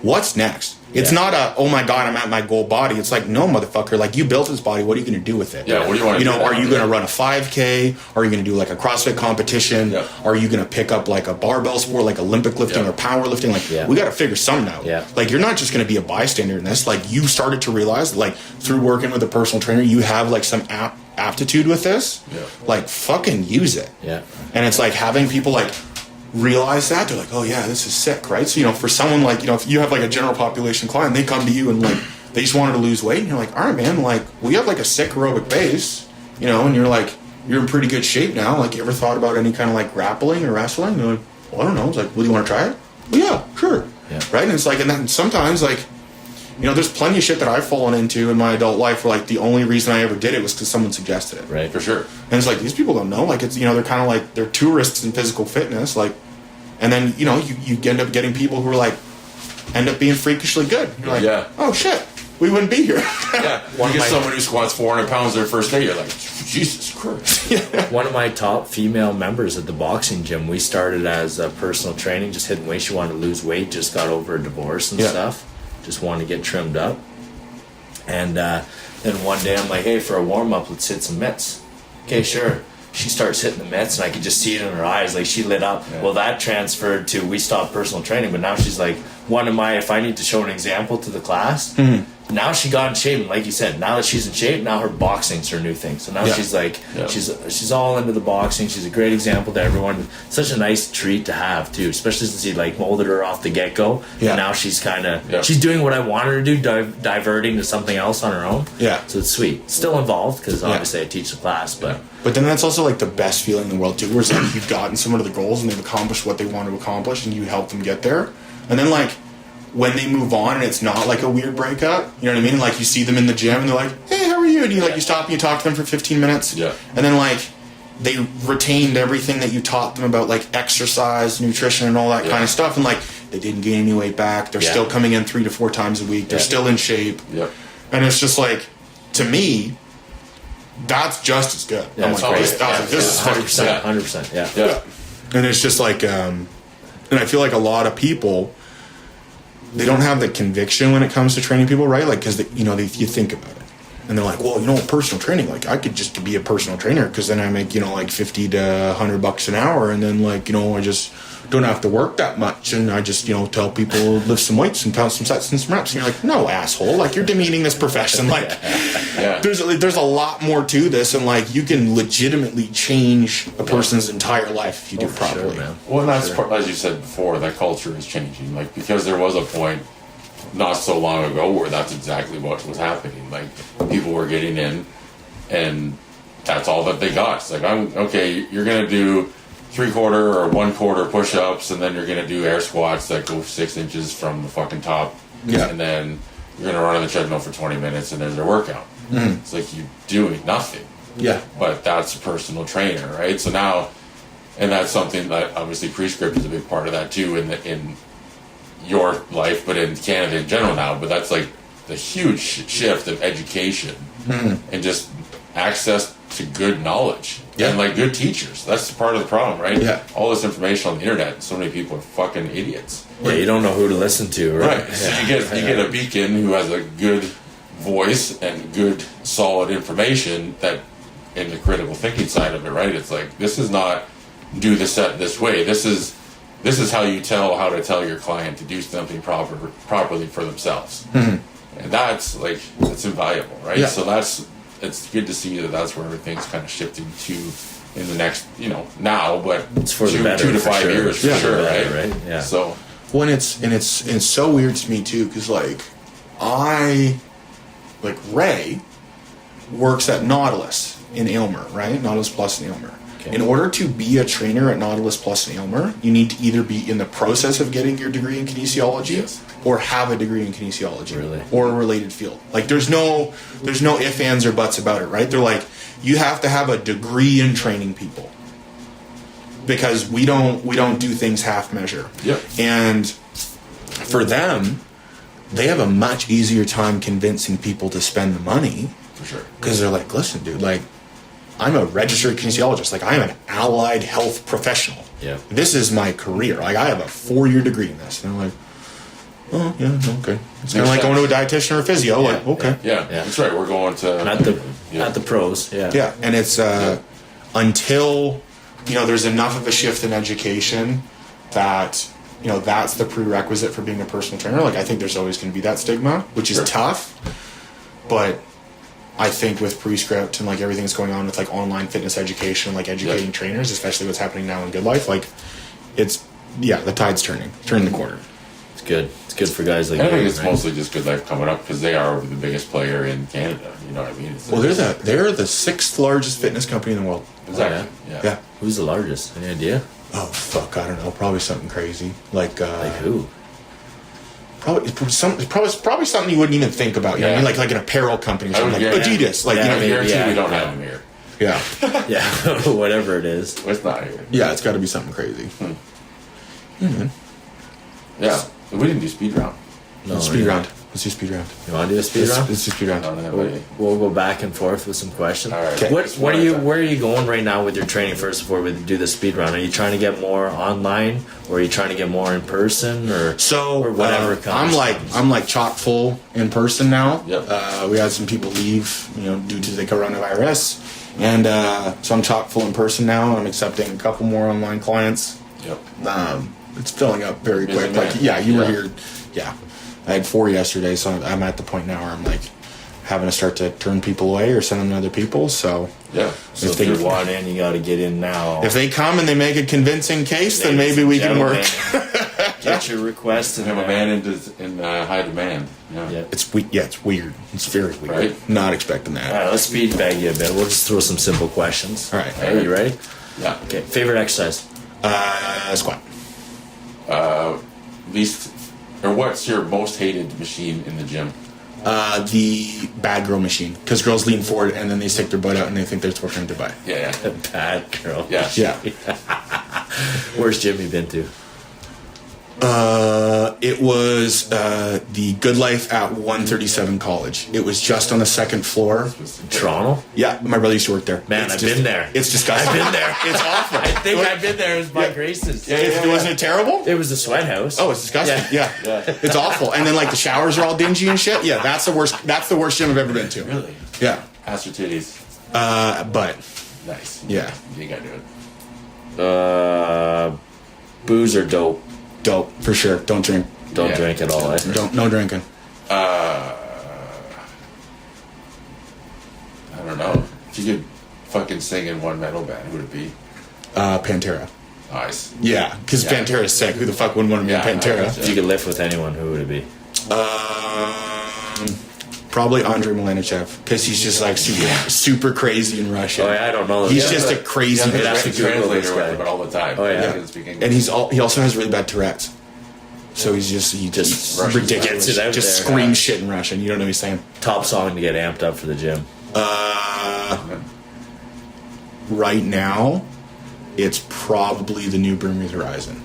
What's next? It's not oh my God, I'm at my goal body. It's like, no, motherfucker, like, you built this body. What are you going to do with it? Yeah, what do you want to do? Are you going to run a 5K? Are you going to do like a CrossFit competition? Yeah. Are you going to pick up like a barbell sport, like Olympic lifting or powerlifting? Like, we got to figure something out. Yeah. Like, you're not just going to be a bystander in this. Like, you started to realize, like, through working with a personal trainer, you have like some aptitude with this. Yeah. Like, fucking use it. Yeah. And it's like having people like realize that, they're like, oh yeah, this is sick, right? So, for someone like, if you have like a general population client, they come to you and like, they just wanted to lose weight, and you're like, all right, man, like, we have like a sick aerobic base, and you're like, you're in pretty good shape now. Like, you ever thought about any kind of like grappling or wrestling? And they're like, well, I don't know. It's like, well, do you want to try it? Well, yeah, sure. Yeah. Right? And it's like, and then sometimes like, there's plenty of shit that I've fallen into in my adult life where like the only reason I ever did it was because someone suggested it. Right. For sure. And it's like, these people don't know. Like, it's, they're kind of like, they're tourists in physical fitness. Like, and then, you end up getting people who are like, end up being freakishly good. You're like, Yeah. oh shit, we wouldn't be here. Yeah. You get someone who squats 400 pounds their first day, you're like, Jesus Christ. One of my top female members at the boxing gym, we started as personal training, just hitting weight. She wanted to lose weight, just got over a divorce and stuff. Just wanted to get trimmed up. And then one day I'm like, hey, for a warm-up, let's hit some mitts. Okay, sure. She starts hitting the mitts, and I could just see it in her eyes. Like, she lit up. Yeah. Well, that transferred to, we stopped personal training, but now she's like, if I need to show an example to the class, now she got in shape. And like you said, now that she's in shape, now her boxing's her new thing. So now she's like, she's all into the boxing. She's a great example to everyone. Such a nice treat to have, too, especially since he like molded her off the get-go. Yeah. And now she's kind of, she's doing what I want her to do, diverting to something else on her own. Yeah. So it's sweet. Still involved, because obviously I teach the class, but... But then that's also like the best feeling in the world too, where it's like you've gotten someone to the goals and they've accomplished what they want to accomplish and you help them get there. And then like when they move on and it's not like a weird breakup, you know what I mean? Like you see them in the gym and they're like, hey, how are you? And you stop and you talk to them for 15 minutes. Yeah. And then like they retained everything that you taught them about like exercise, nutrition and all that kind of stuff. And like they didn't gain any weight back. They're still coming in 3 to 4 times a week. They're still in shape. Yeah. And it's just like, to me, that's just as good. Yeah, I'm like, this is 100%. 100%. Yeah. And it's just like, and I feel like a lot of people, they don't have the conviction when it comes to training people, right? Like, because you think about it, and they're like, well, personal training, like I could just be a personal trainer because then I make like $50 to $100 an hour, and then like I just don't have to work that much, and I just tell people lift some weights and pound some sets and some reps. And you're like, no, asshole, like you're demeaning this profession. Like there's a lot more to this, and like you can legitimately change a person's entire life if you do it properly. Sure, man. Well, and that's as you said before, that culture is changing. Like, because there was a point not so long ago where that's exactly what was happening. Like, people were getting in, and that's all that they got. It's like, you're gonna do 3/4 or 1/4 push-ups, and then you're gonna do air squats that go 6 inches from the fucking top. Yeah. And then you're gonna run on the treadmill for 20 minutes, and there's your workout. Mm-hmm. It's like you're doing nothing. Yeah. But that's a personal trainer, right? So now, and that's something that obviously Prescript is a big part of that too in your life, but in Canada in general now. But that's like the huge shift of education and just access to good knowledge. Yeah. And like good teachers. That's part of the problem, right? Yeah. All this information on the internet, so many people are fucking idiots. Yeah, you don't know who to listen to, right? Right. So you get a beacon who has a good voice and good solid information that in the critical thinking side of it, right? It's like, this is not do the set this way. This is how you how to tell your client to do something properly for themselves. Mm-hmm. And that's like, it's invaluable, right? Yeah. So it's good to see that's where everything's kind of shifting to in the next, now, but it's for the better, 2 to 5 years for sure, right? Yeah. So, well, and it's so weird to me too, because Ray works at Nautilus in Aylmer, right? Nautilus Plus in Aylmer. Okay. In order to be a trainer at Nautilus Plus in Aylmer, you need to either be in the process of getting your degree in kinesiology or have a degree in kinesiology or a related field. Like there's no ifs, ands, or buts about it, right? They're like, you have to have a degree in training people because we don't do things half measure. Yep. And for them, they have a much easier time convincing people to spend the money. For sure. Because they're like, listen, dude, like, I'm a registered kinesiologist. Like, I'm an allied health professional. Yeah. This is my career. Like, I have a 4-year degree in this. And they're like, oh, yeah, okay. It's kind of like going to a dietitian or a physio. Yeah. Like, okay. Yeah, that's right. We're going to... Not the pros, yeah. Yeah, and it's until, there's enough of a shift in education that... that's the prerequisite for being a personal trainer. Like, I think there's always going to be that stigma, which is tough. But I think with Prescript and, like, everything that's going on with, like, online fitness education, like, educating trainers, especially what's happening now in Good Life, like, the tide's turning the corner. It's good. It's good for guys like I you. think it's right? mostly just good life coming up because they are the biggest player in Canada. You know what I mean? Well, they're the 6th largest fitness company in the world. Exactly. Yeah. Who's the largest? Any idea? Oh fuck, I don't know. Probably something crazy. Like Who? Probably something you wouldn't even think about. You know what I mean? Like an apparel company or something, like Adidas. Like, I you know, guarantee we don't have them here. yeah, Yeah, whatever it is. It's not here. yeah. It's got to be something crazy. Yeah. So we didn't do speed round. No, Speed round. Let's do speed round. You want to do a speed round? Let's do speed round. I don't have any. We'll go back and forth with some questions. All right. Okay. Where are you going right now with your training first before we do the speed run? Are you trying to get more online, or are you trying to get more in person, or whatever comes? I'm like chock full in person now. Yep. We had some people leave, due to the coronavirus, and so I'm chock full in person now. I'm accepting a couple more online clients. Yep. It's filling up very Busy quick. man. Like, yeah, you were here. Yeah, I had 4 yesterday, so I'm at the point now where I'm like having to start to turn people away or send them to other people. So Yeah. So if you want in, you got to get in now. if they come and they make a convincing case, then maybe we can work. Get your request We and have a man in high demand. Yeah. Yeah. It's weird. It's very weird. Right. Not expecting that. All right, let's speed bag you a bit. We'll just throw some simple questions. All right. Are you ready? Yeah. Okay. Favorite exercise? Squat. Least, or what's your most hated machine in the gym? The bad girl machine, because girls lean forward and then they stick their butt out and they think they're twerking Dubai. Yeah. Bad girl. Yeah. Yeah. Where's Jimmy been to? It was the Good Life at 137 College. It was just on the second floor. Toronto? Yeah, my brother used to work there. Man, I've been there. It's disgusting. I've been there. It's awful. I think I've been there. It was by graces. Wasn't it terrible? It was the sweat house. Oh, it's disgusting. Yeah. It's awful. And then like the showers are all dingy and shit. Yeah, that's the worst. That's the worst gym I've ever been to. Really? Yeah. Ass or titties? But Nice. yeah, You gotta do it. Booze or dope? dope for sure. Don't drink. Don't Yeah. drink at all. Eh? No drinking. I don't know. If you could fucking sing in one metal band, who would it be? Pantera. Nice. Yeah, because Yeah. Pantera's sick. Who the fuck wouldn't want to be Yeah, in Pantera? I If you could lift with anyone, who would it be? Probably Andrei Milanichev, because he's just like super crazy in Russian. Oh, yeah, I don't know. He's Yeah, just a Yeah, crazy. the have to Google this translator guy. with it all the time. Oh, yeah. He doesn't speak English. And he also has really bad Tourette's. So he's just Russian ridiculous. gets it out Just there. screams shit in Russian. You don't know what he's saying. Top song to get amped up for the gym. Right now, it's probably the new Bring Me the Horizon.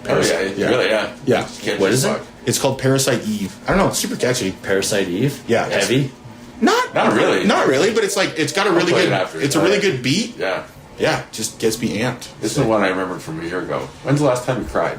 Oh, yeah. Really, yeah. Yeah. Just catchy What as is it? fuck. It's called Parasite Eve. I don't know. It's super catchy. Parasite Eve? Yeah. Heavy? Not really. Not really, but it's like it's got a really play good. it after. It's a really good beat. Yeah. Yeah, just gets me amped. This is the one I remembered from a year ago. When's the last time you cried?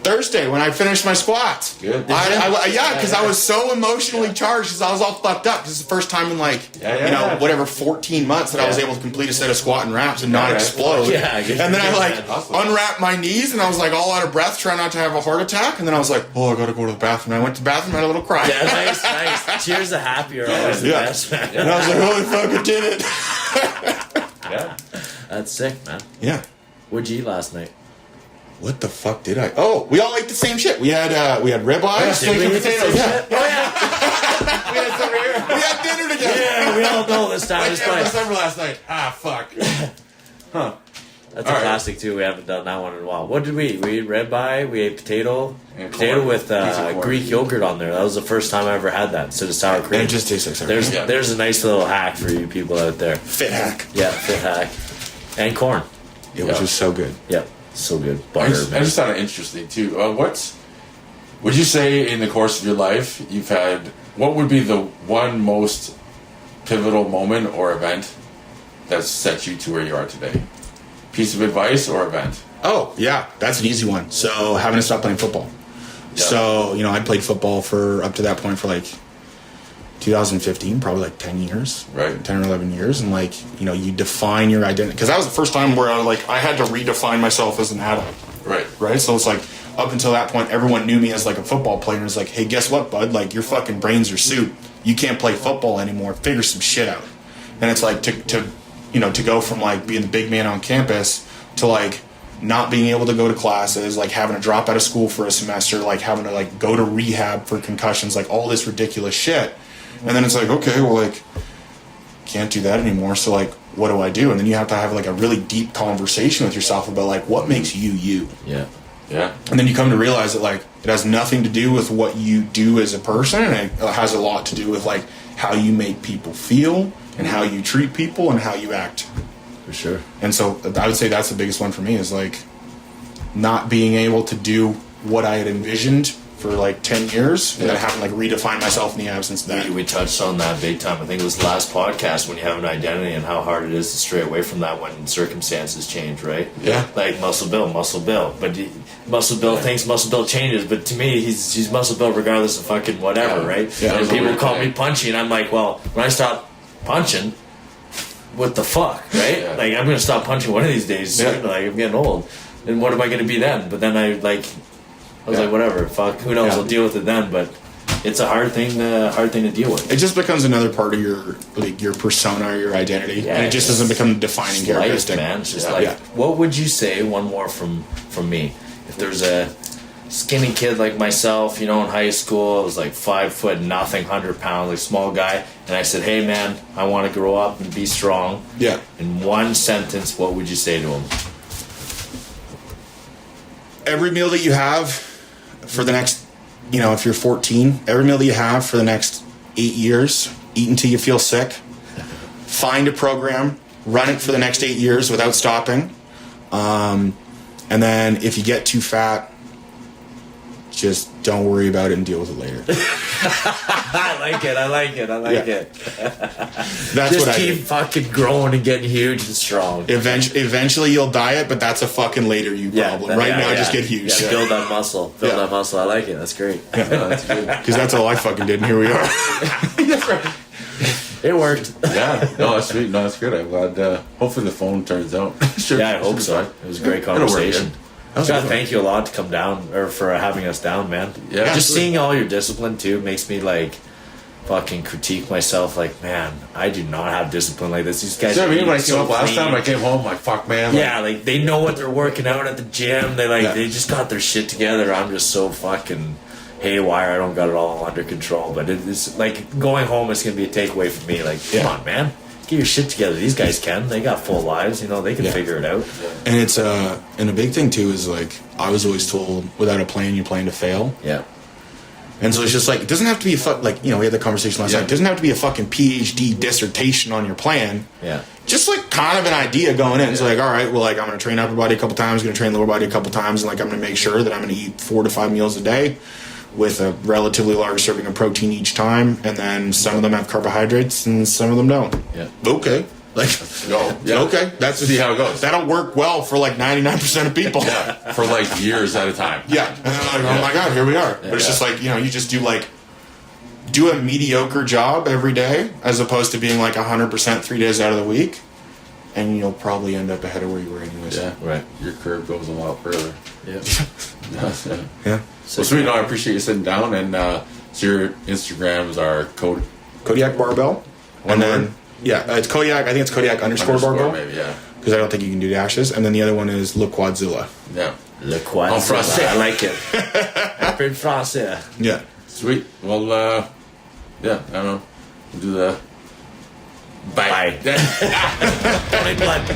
Thursday when I finished my squats. Good. Because I was so emotionally charged because I was all fucked up. Because it's the first time in Yeah. whatever 14 months that I was Yeah. able to complete a set of squat and wraps and not Okay. explode. Yeah, I guess And then I Awesome. unwrapped my knees and I was like all out of breath, trying not to have a heart attack. And then I was like, oh, I gotta go to the bathroom. And I went to the bathroom and had a little cry. Yeah, nice. Cheers to happy are always the Yeah. best, man. And I was like, holy fuck, I did it. Yeah. That's sick, man. Yeah. What'd you eat last night? What the fuck did I? Oh, we all ate the same shit. We had ribeye, Did we eat the same shit? We had dinner together. Yeah, we all know this time Like is end of fine. December last night. Ah, fuck. That's All a right. classic too. We haven't done that one in a while. What did we eat? We ate red pie. We ate potato And potato corn. with Piece of corn. Greek yogurt on there. That was the first time I ever had that instead of sour cream. And it just tastes like sour there's cream. Yeah. there's a nice little hack for you people out there. Fit hack. Yeah, fit hack and corn. It was Yeah. just so good. Yep, so good. I Butter. just found it interesting too. Would you say in the course of your life you've had? What would be the one most pivotal moment or event that's set you to where you are today? Piece of advice or event? Oh, yeah, that's an easy one. So having to stop playing football. Yeah. So, I played football for up to that point for 2015, probably 10 years. Right. 10 or 11 years. And you define your identity. Because that was the first time where I had to redefine myself as an adult. Right. Right? So it's up until that point, everyone knew me as a football player. And it's hey, guess what, bud? Your fucking brains are soup. You can't play football anymore. Figure some shit out. And it's to go from being the big man on campus to not being able to go to classes, like having to drop out of school for a semester, like having to like go to rehab for concussions, like all this ridiculous shit. And then it's like, okay, well, like, can't do that anymore. So like, what do I do? And then you have to have like a really deep conversation with yourself about like, what makes you you? Yeah. Yeah. And then you come to realize that like, it has nothing to do with what you do as a person, and it has a lot to do with like how you make people feel and how you treat people and how you act. For sure. And so I would say that's the biggest one for me, is like not being able to do what I had envisioned for like 10 years and then having like redefine myself in the absence of that. We touched on that big time. I think it was the last podcast, when you have an identity and how hard it is to stray away from that when circumstances change, right? Yeah. Like Muscle Bill. But Muscle Bill thinks Muscle Bill changes, but to me, he's Muscle Bill regardless of fucking whatever, right? Yeah. And people call me punchy, and I'm like, well, when I stop punching, what the fuck, right? Yeah. Like, I'm going to stop punching one of these days. Yeah. Like, I'm getting old. And what am I going to be then? But then I was like, whatever, fuck, who knows? Yeah. I'll deal with it then. But it's a hard thing to deal with. It just becomes another part of your persona or your identity, Yeah, and it just doesn't become a defining life, characteristic. man. It's just Yeah. what would you say? One more from me. If there's a skinny kid like myself, in high school, I was like 5 foot nothing, 100 pounds, like small guy, and I said, "Hey, man, I want to grow up and be strong." Yeah. In one sentence, what would you say to him? Every meal that you have for the next, if you're 14, every meal that you have for the next 8 years, eat until you feel sick. Find a program, run it for the next 8 years without stopping. And then if you get too fat, just don't worry about it and deal with it later. I like it. That's Just what I keep do. fucking growing and getting huge and strong. Eventually you'll diet, but that's a fucking later you problem. Right now, just get huge. Yeah, build that muscle. Build that muscle. I like it. That's great. That's good. Because that's all I fucking did, and here we are. That's right. It worked. Yeah. No, that's sweet. No, that's good. I'm glad. Hopefully the phone turns out. Sure. Yeah, I hope so. It was a great conversation. That was God, good. thank you a lot to come down, or for having us down, man. Yeah, just absolutely. seeing all your discipline too makes me like fucking critique myself. Like, man, I do not have discipline like this. These guys. You know what I mean? When I eat came so up last clean. time, I came home like, fuck, man. Yeah, like they know what they're working out at the gym. They Yeah. they just got their shit together. I'm just so fucking haywire. I don't got it all under control. But it's like going home is gonna be a takeaway for me. Like, come on, man. Get your shit together. These guys can. They got full lives. They can figure it out. And it's and a big thing too is like I was always told, without a plan, you plan to fail. Yeah. And so it's just like, it doesn't have to be we had the conversation last night. It doesn't have to be a fucking PhD dissertation on your plan. Yeah. Just like kind of an idea going in. It's like, all right, well, like I'm going to train upper body a couple times, going to train lower body a couple times, and like I'm going to make sure that I'm going to eat 4 to 5 meals a day with a relatively large serving of protein each time, and then some of them have carbohydrates and some of them don't. Yeah. Okay. Like, Go. Yeah. okay, that's See how it goes. That'll work well for like 99% of people. Yeah. For like years at a time. Yeah. And then like, oh my God, here we are. But it's just like, you just do a mediocre job every day as opposed to being like 100% 3 days out of the week, and you'll probably end up ahead of where you were anyways. Yeah. Right. Your curve goes a lot further. Yeah. Yeah. Yeah. Well, sweet. No, I appreciate you sitting down. And so your Instagrams are Kodiak Barbell. And then, it's Kodiak. I think it's Kodiak underscore barbell. Maybe, yeah. Because I don't think you can do dashes. And then the other one is Le Quadzilla. Yeah. Le Quad. En français. I like it. In français. Yeah. Sweet. Well, yeah, I don't know. We'll do the... Bye. Tony Blood.